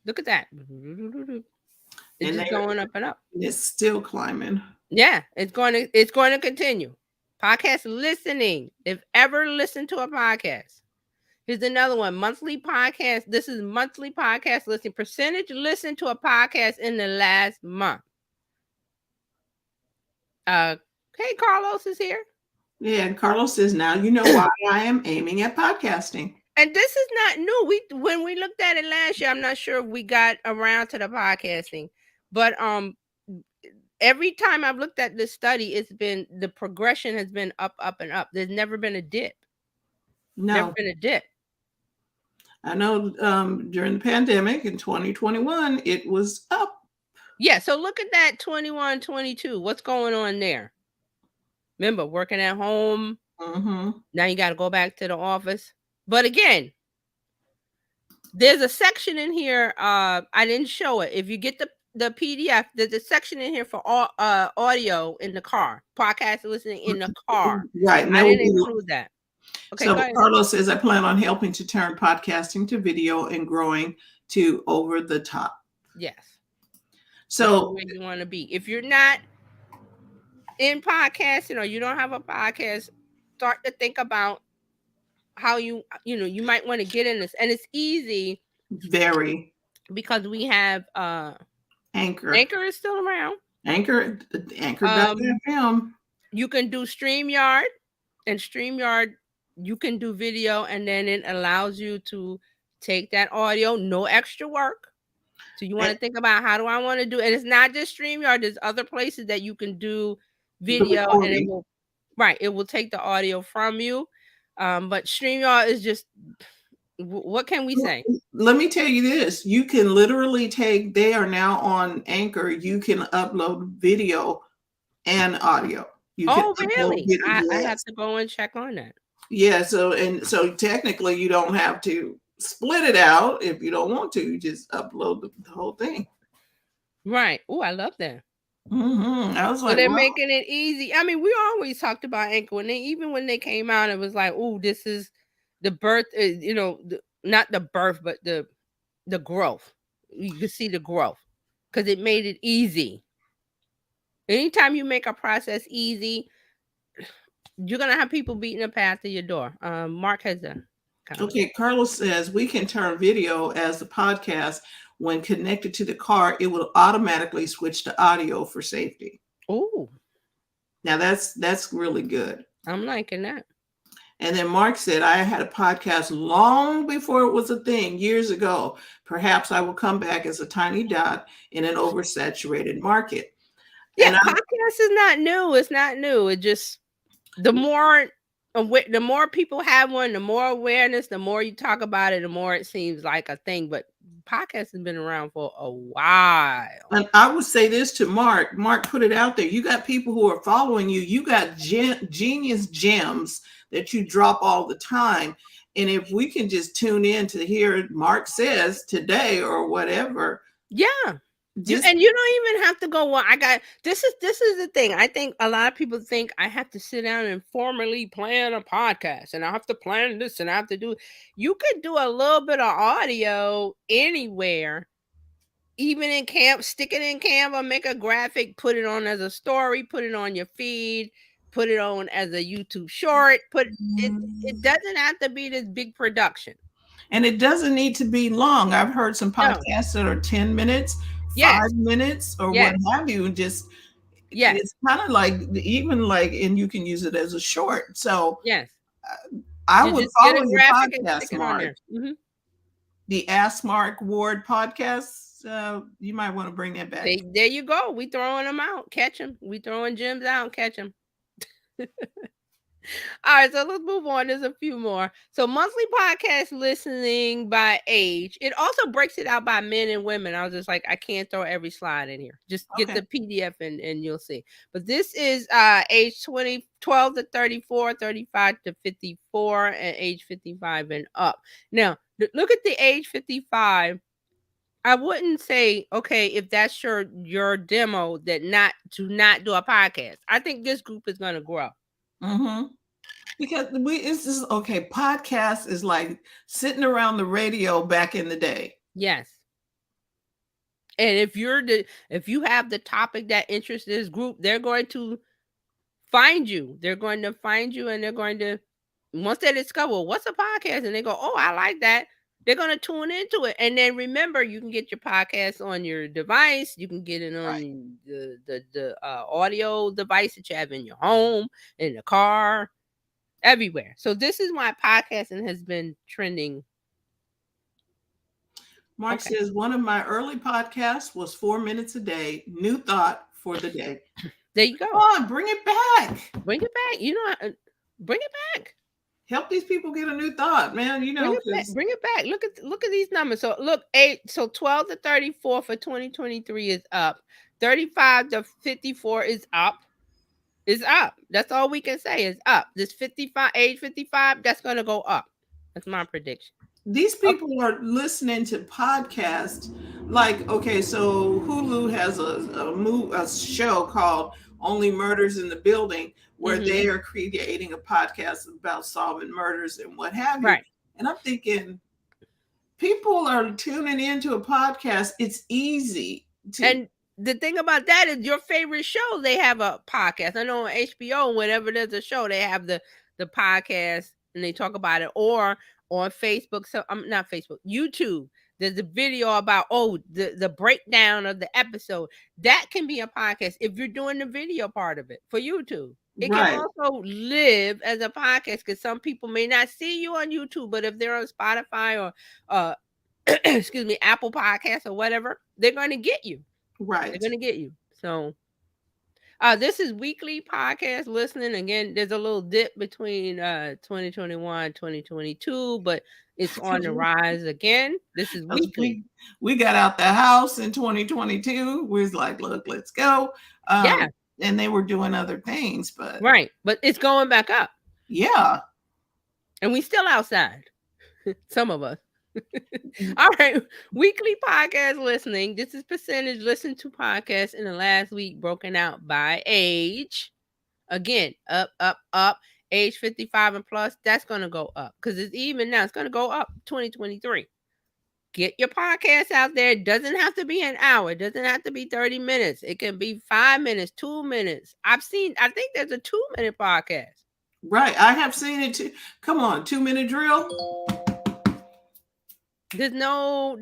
Look at that. It's just going up and up. It's still climbing. Yeah, it's going to continue. Podcast listening. If ever listened to a podcast. Here's another one. Monthly podcast. This is monthly podcast listening. Percentage listen to a podcast in the last month. Hey, Carlos is here. Yeah, and Carlos says, now you know why I am aiming at podcasting. And this is not new. When we looked at it last year, I'm not sure if we got around to the podcasting, but every time I've looked at this study, it's been the progression has been up, up, and up. There's never been a dip. Never No, been a dip. I know during the pandemic in 2021, it was up. Yeah, so look at that 21, 22. What's going on there? Remember, working at home. Mm-hmm. Now you got to go back to the office. But again, there's a section in here. I didn't show it. If you get the PDF, there's a section in here for all audio in the car, podcast listening in the car. Right. And I that would didn't be include that. Okay, go so ahead. Carlos says, I plan on helping to turn podcasting to video and growing to over the top. Yes. So where you want to be. If you're not in podcasting or you don't have a podcast, start to think about how you might want to get in this. And it's easy very because we have Anchor. Anchor is still around. Anchor.fm. You can do StreamYard, and StreamYard you can do video, and then it allows you to take that audio, no extra work. So you want to think about, how do I want to do it? And it's not just StreamYard. There's other places that you can do video, and it will take the audio from you. But StreamYard is just, what can we say? Let me tell you this. You can literally they are now on Anchor. You can upload video and audio. You can really? I have to go and check on that. Yeah, so technically you don't have to split it out if you don't want to. You just upload the whole thing. Right. Oh, I love that. Mm-hmm. I was like, so they're making it easy. I mean, we always talked about Anchor, and even when they came out, it was like, oh, this is the birth. Not the birth, but the growth. You could see the growth because it made it easy. Anytime you make a process easy, you're gonna have people beating the path to your door. Mark has a comment. Okay, Carlos says we can turn video as the podcast. When connected to the car, it will automatically switch to audio for safety. Oh, now that's really good. I'm liking that. And then Mark said, I had a podcast long before it was a thing years ago. Perhaps I will come back as a tiny dot in an oversaturated market. Yeah, podcast is not new. It's not new. It just, the more people have one, the more awareness, the more you talk about it, the more it seems like a thing. But podcast has been around for a while. And I would say this to Mark. Mark put it out there. You got people who are following you. You got genius gems that you drop all the time. And if we can just tune in to hear Mark says today or whatever. Yeah. And you don't even have to go, well, this is the thing. I think a lot of people think I have to sit down and formally plan a podcast, and I have to plan this, and I have to do. You could do a little bit of audio anywhere, even in camp. Stick it in Canva, make a graphic, put it on as a story, put it on your feed, put it on as a YouTube short. It doesn't have to be this big production. And it doesn't need to be long. I've heard some podcasts that are 10 minutes, 5 minutes, or what have you. Just, it's kind of like, even like, and you can use it as a short. So I would follow your podcast, Mark. Mm-hmm. The Ask Mark Ward podcast. You might want to bring that back. There you go. We throwing them out. Catch them. We throwing gems out. Catch them. All right, so let's move on. There's a few more. So monthly podcast listening by age. It also breaks it out by men and women. I was just like, I can't throw every slide in here. Just get the PDF and you'll see. But this is age 12 to 34, 35 to 54, and age 55 and up. Now, look at the age 55. I wouldn't say, okay, if that's your demo, that not do a podcast. I think this group is going to grow. Mm-hmm. Because it's just, okay, podcast is like sitting around the radio back in the day. Yes. And if you have the topic that interests this group, they're going to find you. They're going to find you, and they're going to, once they discover what's a podcast, and they go, oh, I like that, they're going to tune into it. And then remember, you can get your podcast on your device. You can get it on the audio device that you have in your home, in the car, everywhere. So this is why podcasting has been trending. Mark says, one of my early podcasts was 4 minutes a day. New thought, for the day. There you Come go. on, bring it back. Bring it back. Bring it back. Help these people get a new thought, man. Bring it back. Because Bring it back. Look at these numbers. So look, 12 to 34 for 2023 is up. 35 to 54 is up. Is up. That's all we can say is up. This 55 age 55, that's gonna go up. That's my prediction. these Okay. people are listening to podcasts like, okay, so Hulu has a show called Only Murders in the Building, where they are creating a podcast about solving murders and what have you. Right. And I'm thinking, people are tuning into a podcast. It's easy to. And the thing about that is your favorite show, they have a podcast. I know on HBO, whenever there's a show, they have the podcast and they talk about it. Or on Facebook, so I'm not Facebook, YouTube. There's a video about the breakdown of the episode. That can be a podcast if you're doing the video part of it for YouTube. It Right. can also live as a podcast because some people may not see you on YouTube, but if they're on Spotify or excuse me, Apple Podcasts or whatever, they're going to get you. Right. They're going to get you. So this is weekly podcast listening. Again, there's a little dip between 2021 2022, but it's on the rise again. This is weekly. We got out the house in 2022. We was like, look, let's go. Yeah. And they were doing other things, but right. But it's going back up. Yeah. And we still outside. Some of us. All right. Weekly podcast listening. This is percentage listened to podcasts in the last week broken out by age. Again, up. Age 55 and plus, that's going to go up because it's even now. It's going to go up 2023. Get your podcast out there. It doesn't have to be an hour. It doesn't have to be 30 minutes. It can be 5 minutes, 2 minutes. I think there's a 2-minute podcast. Right. I have seen it too. Come on, 2-minute drill. There's no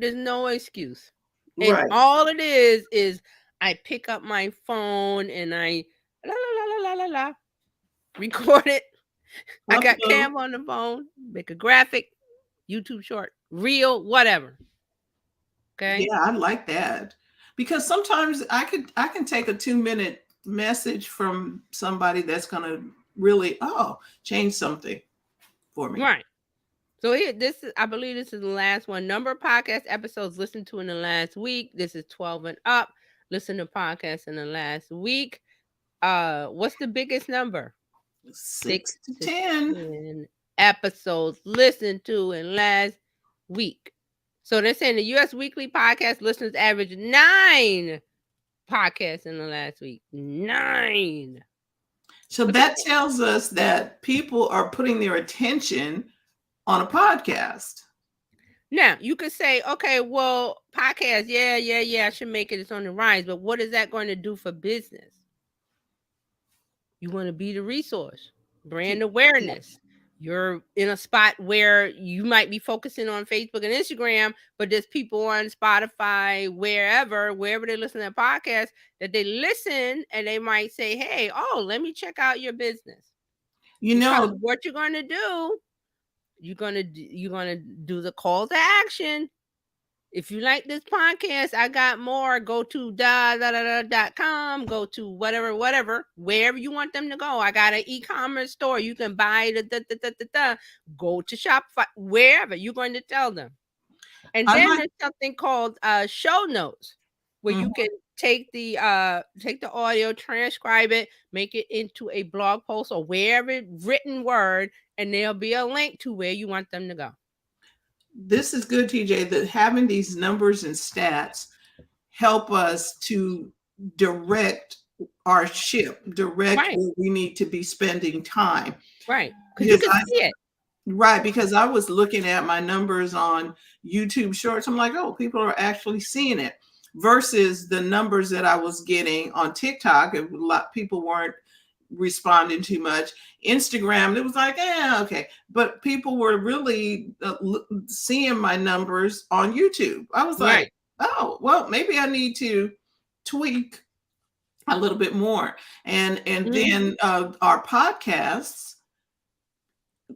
excuse. Right. And all it is I pick up my phone and I la record it. I got Cam on the phone, make a graphic, YouTube short, reel, whatever. Okay. Yeah, I like that. Because sometimes I can take a 2-minute message from somebody that's gonna really change something for me. Right. So here, I believe this is the last one. Number of podcast episodes listened to in the last week. This is 12 and up. Listen to podcasts in the last week. What's the biggest number? 6 to 10 episodes listened to in last week. So they're saying the U.S. weekly podcast listeners average 9 podcasts in the last week. 9. So that tells us that people are putting their attention on a podcast. Now, you could say, okay, well, podcast, yeah, I should make it. It's on the rise. But what is that going to do for business? You want to be the resource, brand awareness. You're in a spot where you might be focusing on Facebook and Instagram, but there's people on Spotify, wherever they listen to podcasts, that they listen and they might say, hey, let me check out your business. Because what you're going to do, you're gonna do the call to action. If you like this podcast, I got more. Go to .com. Go to whatever, wherever you want them to go. I got an e-commerce store. You can buy Go to Shopify, wherever you're going to tell them. And then there's something called show notes, where you can take the audio, transcribe it, make it into a blog post or wherever written word, and there'll be a link to where you want them to go. This is good, TJ, that having these numbers and stats help us to direct our ship, where we need to be spending time. Right. Because you can see it. Right, because I was looking at my numbers on YouTube Shorts. I'm like, people are actually seeing it versus the numbers that I was getting on TikTok. A lot of people weren't responding too much. Instagram, it was like, okay. But people were really seeing my numbers on YouTube. I was like, maybe I need to tweak a little bit more. And then our podcasts,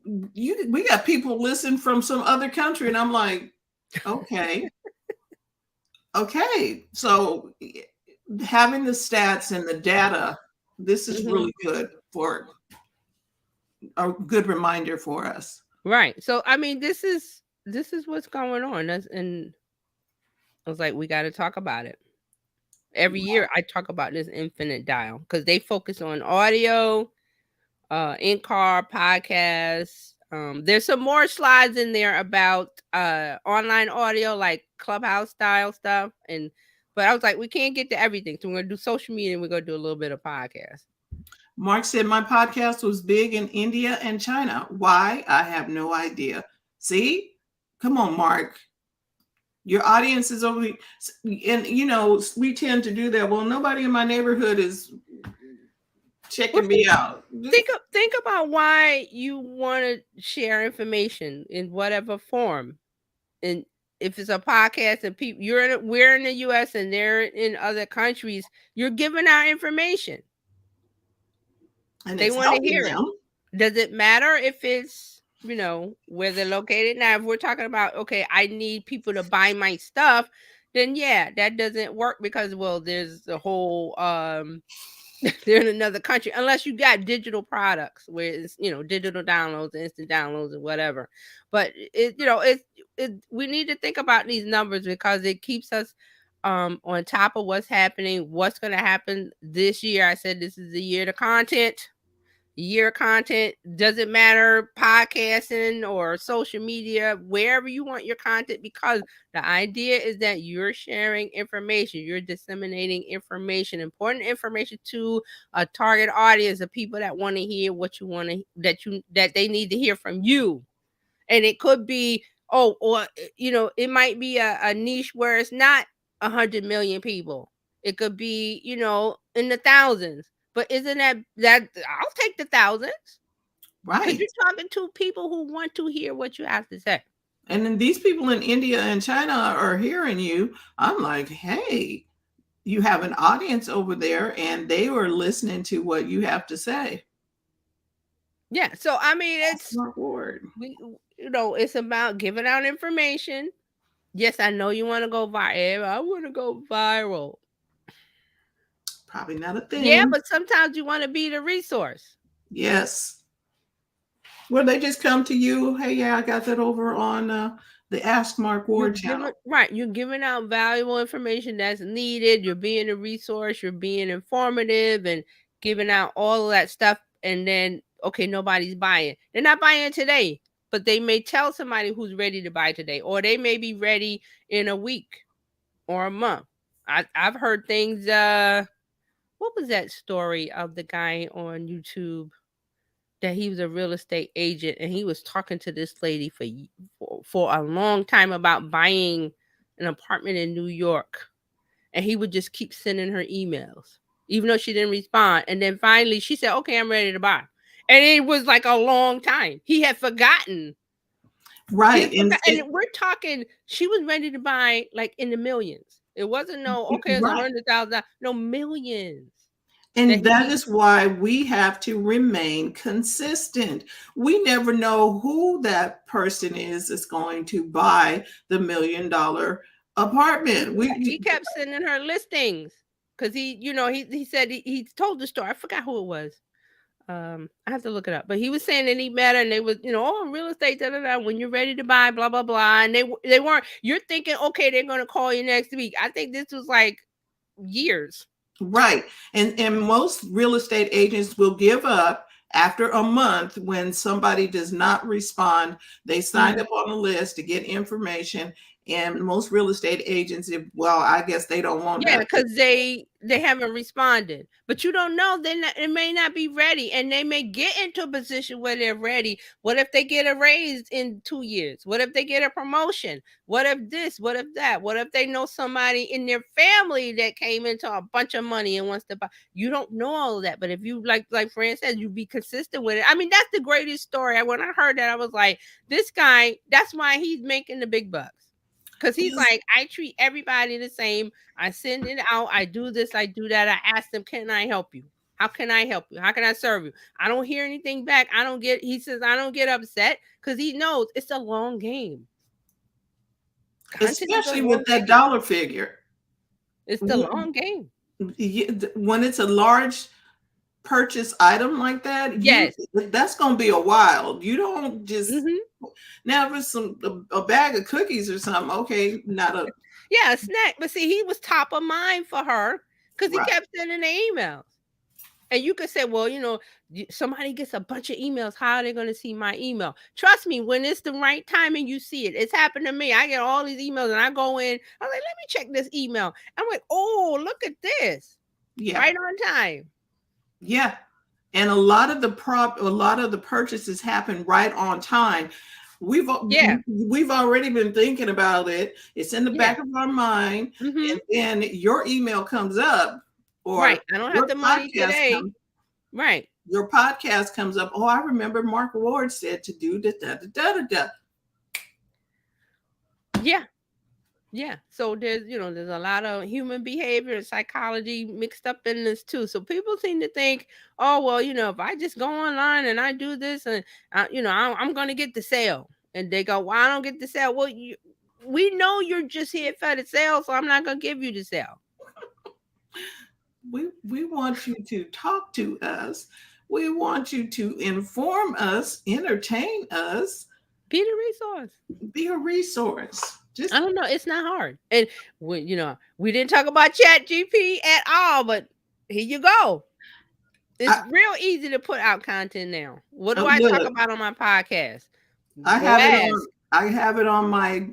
we got people listen from some other country, and I'm like, okay. So having the stats and the data, this is Mhm. really good for a good reminder for us. Right. So I mean, this is what's going on. And I was like, we got to talk about it. Every year I talk about this infinite dial because they focus on audio, in-car podcasts. There's some more slides in there about online audio, like Clubhouse style stuff. But I was like, we can't get to everything. So we're gonna do social media and we're gonna do a little bit of podcast. Mark said my podcast was big in India and China. Why? I have no idea. See? Come on, Mark. Your audience is over, and we tend to do that. Well, nobody in my neighborhood is checking me out. Think about why you want to share information in whatever form. And if it's a podcast and people we're in the US and they're in other countries, you're giving out information. And They it's want to helping hear it. them. Does it matter if it's, where they're located? Now, if we're talking about, okay, I need people to buy my stuff, then yeah, that doesn't work because, well, there's the whole they're in another country unless you got digital products where it's digital downloads, instant downloads, and whatever. But we need to think about these numbers because it keeps us on top of what's happening, what's going to happen this year. I said this is the year to content. Year content doesn't matter, podcasting or social media, wherever you want your content, because the idea is that you're sharing information, you're disseminating information, important information to a target audience of people that want to hear what you want to that they need to hear from you. And it could be it might be a niche where it's not 100 million people. It could be in the thousands. But isn't that I'll take the thousands because Right. you're talking to people who want to hear what you have to say. And then these people in India and China are hearing you. I'm like, hey, you have an audience over there and they were listening to what you have to say. Yeah. So I mean, Smart word. it's about giving out information. Yes, I know you want to go viral. I want to go viral. Probably not a Yeah, thing. but sometimes you want to be the resource. Yes. Well, they just come to you. Hey, yeah, I got that over on the Ask Mark Ward channel. You're giving out valuable information that's needed. You're being a resource. You're being informative and giving out all of that stuff. And then, okay, nobody's buying. They're not buying today, but they may tell somebody who's ready to buy today, or they may be ready in a week or a month. I've heard things. What was that story of the guy on YouTube that he was a real estate agent and he was talking to this lady for a long time about buying an apartment in New York, and he would just keep sending her emails even though she didn't respond, and then finally she said, okay, I'm ready to buy, and it was like a long time. He had forgotten. Right. And we're talking, she was ready to buy like in the millions. It wasn't no, okay, it's right. $100,000, no, millions. And that is why we have to remain consistent. We never know who that person is that's going to buy the $1 million apartment. He kept sending her listings because he said he told the story. I forgot who it was. I have to look it up. But he was saying that he met her and they was, oh, real estate, da, da, da, when you're ready to buy, blah, blah, blah. And they weren't, you're thinking, okay, they're going to call you next week. I think this was like years. Right. And most real estate agents will give up after a month when somebody does not respond. They signed up on a list to get information. And most real estate agents, I guess they don't want that. Because they haven't responded. But you don't know, it may not be ready, and they may get into a position where they're ready. What if they get a raise in 2 years? What if they get a promotion? What if this? What if that? What if they know somebody in their family that came into a bunch of money and wants to buy? You don't know all of that. But if you, like Fran said, you be consistent with it. I mean, that's the greatest story. When I heard that, I was like, this guy, that's why he's making the big bucks. Because he's like, I treat everybody the same. I send it out. I do this. I do that. I ask them, can I help you? How can I help you? How can I serve you? I don't hear anything back. He says, I don't get upset because he knows it's a long game. Especially with that dollar figure. It's the long game. when it's a large purchase item like that, Yes. that's going to be a while. You don't just Mm-hmm. now if it's a bag of cookies or something. Okay, not a Yeah, a snack. But see, he was top of mind for her because he right. kept sending the emails. And you could say, well, somebody gets a bunch of emails. How are they going to see my email? Trust me, when it's the right time and you see it, it's happened to me. I get all these emails and I go in. I'm like, let me check this email. I'm like, oh, look at this. Yeah, Right on time. yeah. And a lot of the purchases happen right on time. Yeah. We've already been thinking about it. It's in the Yeah. back of our mind, Mm-hmm. and then your email comes up, or Right. I don't have your the money podcast today. comes. Right. Your podcast comes up. Oh, I remember Mark Ward said to do da da da da da. Da. Yeah. Yeah. So there's a lot of human behavior and psychology mixed up in this too. So people seem to think, oh, well, if I just go online and I do this and, I'm going to get the sale. And they go, well, I don't get the sale. Well, we know you're just here for the sale, so I'm not going to give you the sale. We want you to talk to us. We want you to inform us, entertain us, Be the resource. be a resource. Just I don't know. It's not hard. And we didn't talk about Chat GP at all, but here you go. It's real easy to put out content now. What do I talk look, about on my podcast? I Go have it ask. on. I have it on my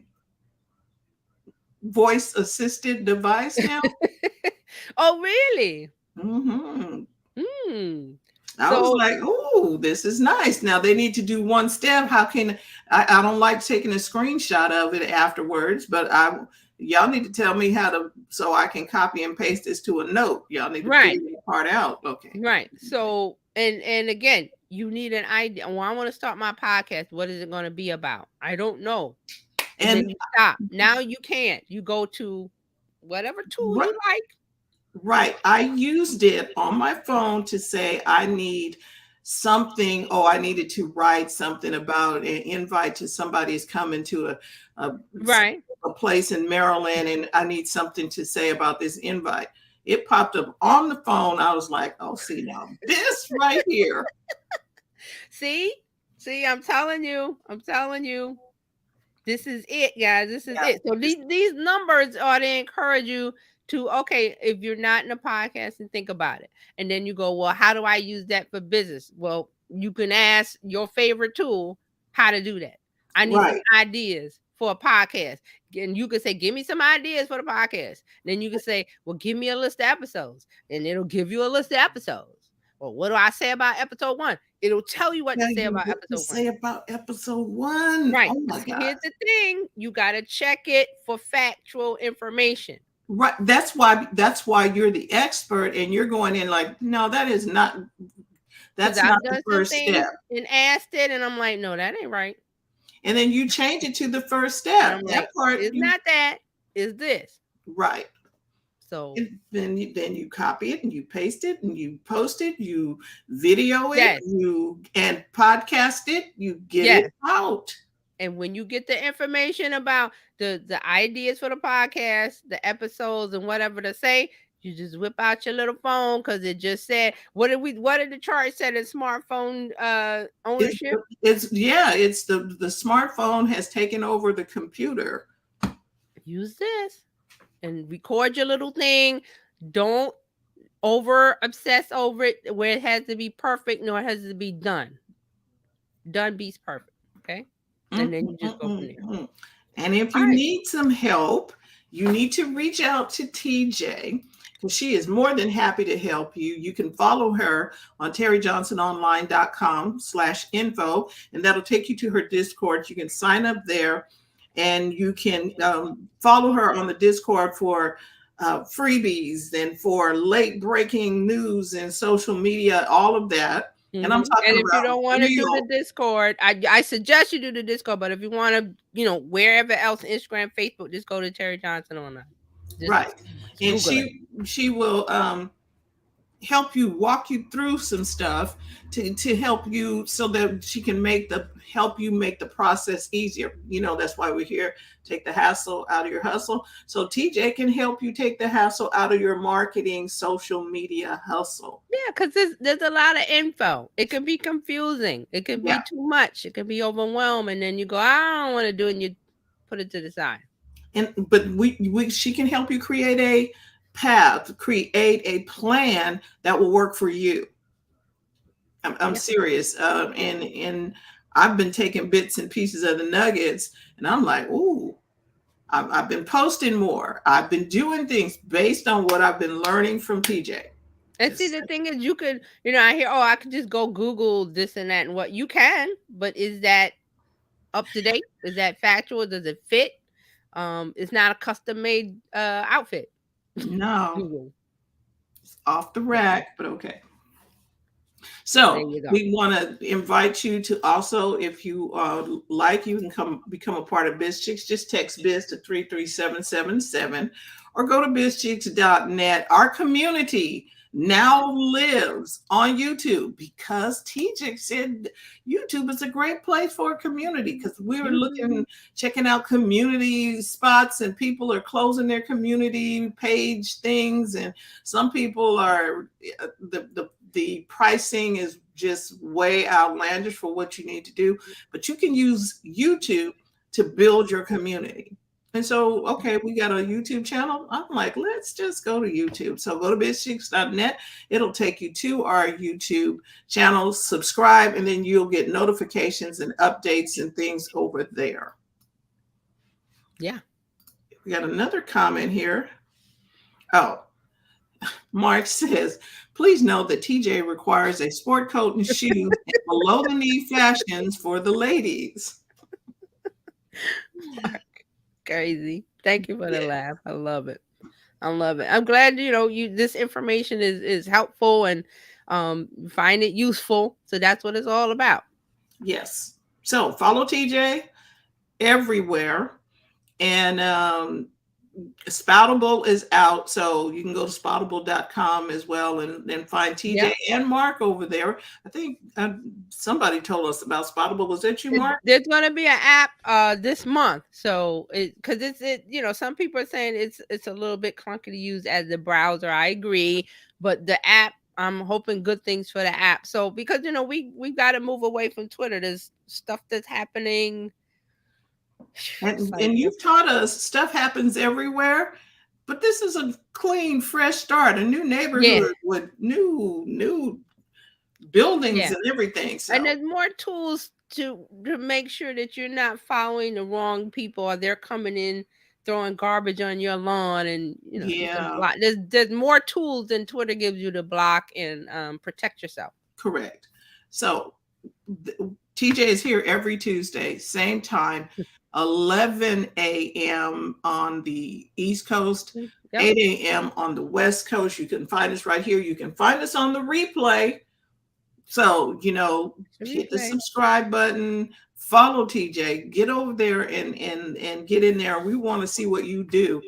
voice assisted device now. Oh, really? Mm-hmm. Hmm. I was like, oh, this is nice. Now they need to do one step. How can I don't like taking a screenshot of it afterwards, but y'all need to tell me how to so I can copy and paste this to a note. Y'all need to figure that part out. Okay. Right. So and again, you need an idea. Well, I want to start my podcast. What is it going to be about? I don't know. And then you stop. Now you can't. You go to whatever tool you like. Right. I used it on my phone to say I need something. Oh, I needed to write something about an invite to somebody who's coming to a place in Maryland, and I need something to say about this invite. It popped up on the phone. I was like, oh, see now this right here. See, I'm telling you. This is it, guys. This is it. So these numbers are to encourage you to, okay, if you're not in a podcast, and think about it. And then you go, well, how do I use that for business? Well, you can ask your favorite tool how to do that. I need some ideas for a podcast. And you can say, give me some ideas for the podcast. Then you can say, well, give me a list of episodes. And it'll give you a list of episodes. Well, what do I say about episode 1? It'll tell you what to say about episode 1. Right. Oh my God. Here's the thing. You got to check it for factual information. Right. That's why you're the expert and you're going in like, no, that's not the first step. And asked it and I'm like, no, that ain't right. And then you change it to the first step. That part is not that, is this. Right. So then you copy it and you paste it and you post it, you video it, and podcast it, you get it out. And when you get the information about the ideas for the podcast, the episodes and whatever to say, you just whip out your little phone because it just said, what did the chart said in smartphone ownership? It's the smartphone has taken over the computer. Use this. And record your little thing. Don't over obsess over it where it has to be perfect, nor has to be done. Done beats perfect. Okay. And then you just go from there. And if you need some help, you need to reach out to TJ because she is more than happy to help you. You can follow her on terryjohnsononline.com/info, and that'll take you to her Discord. You can sign up there. And you can follow her on the Discord for freebies and for late breaking news and social media, all of that. Mm-hmm. And I'm talking about. And if you don't want to do the Discord, I suggest you do the Discord. But if you want to, wherever else, Instagram, Facebook, just go to Terry Johnson Online. Right. And she will help you, walk you through some stuff to help you so that she can help you make the process easier. That's why we're here. Take the hassle out of your hustle. So TJ can help you take the hassle out of your marketing social media hustle. Yeah, because there's a lot of info. It can be confusing. It can Yeah. be too much. It can be overwhelming. And then you go, I don't want to do it, and you put it to the side. But she can help you create a path, create a plan that will work for you. I'm Yeah. serious. And I've been taking bits and pieces of the nuggets, and I'm like, ooh, I've been posting more. I've been doing things based on what I've been learning from TJ. And see, the thing is, you could, I hear, oh, I could just go Google this and that and what you can, but is that up to date? Is that factual? Does it fit? It's not a custom made outfit. No, Google. it's off the So rack, but okay. there So you go. we want to invite you to also, if you like, you can become a part of Bizchicks. Just text Biz to 33777 or go to bizchicks.net. Our community now lives on YouTube because TJ said YouTube is a great place for a community, because we were checking out community spots, and people are closing their community page things, and some people are the pricing is just way outlandish for what you need to do, but you can use YouTube to build your community. And so, okay, we got a YouTube channel. I'm like, let's just go to YouTube. So go to bizchicks.net. It'll take you to our YouTube channel, subscribe, and then you'll get notifications and updates and things over there. Yeah. We got another comment here. Oh, Mark says, please note that TJ requires a sport coat and shoes and below the knee fashions for the ladies. Mark, crazy. Thank you for the laugh. I love it. I love it. I'm glad this information is helpful and find it useful. So that's what it's all about. Yes. So follow TJ everywhere. And Spoutable is out, so you can go to spoutable.com as well and find TJ and Mark over there. I think somebody told us about Spoutable. Was that you, Mark? There's going to be an app this month, so because some people are saying it's a little bit clunky to use as a browser. I agree, but the app, I'm hoping good things for the app. So because we got to move away from Twitter. There's stuff that's happening. And you've taught us stuff happens everywhere, but this is a clean, fresh start, a new neighborhood with new buildings and everything. So. And there's more tools to make sure that you're not following the wrong people, or they're coming in throwing garbage on your lawn, and you can block. There's more tools than Twitter gives you to block and protect yourself. Correct. So TJ is here every Tuesday, same time. 11 a.m. on the East Coast, 8 a.m. on the West Coast. You can find us right here. You can find us on the replay. So, hit the subscribe button, follow TJ, get over there and get in there. We want to see what you do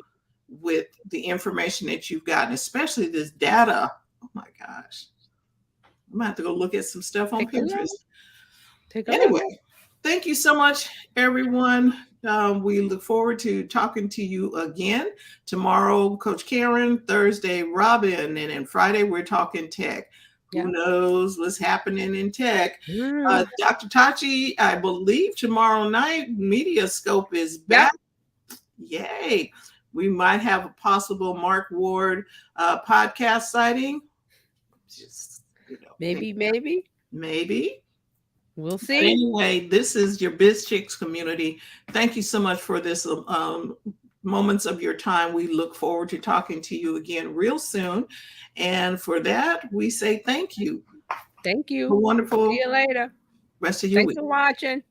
with the information that you've gotten, especially this data. Oh my gosh. I'm gonna have to go look at some stuff on Pinterest. Anyway. Thank you so much, everyone. We look forward to talking to you again tomorrow. Coach Karen, Thursday, Robin, and then Friday we're talking tech. Who knows what's happening in tech? Dr. Tachi, I believe tomorrow night Mediascope is back. Yay! We might have a possible Mark Ward podcast sighting. Just maybe. We'll see. But anyway, this is your Bizchicks community. Thank you so much for this moments of your time. We look forward to talking to you again real soon. And for that, we say thank you. Thank you. A wonderful See you later. Rest of your week. Thanks for watching.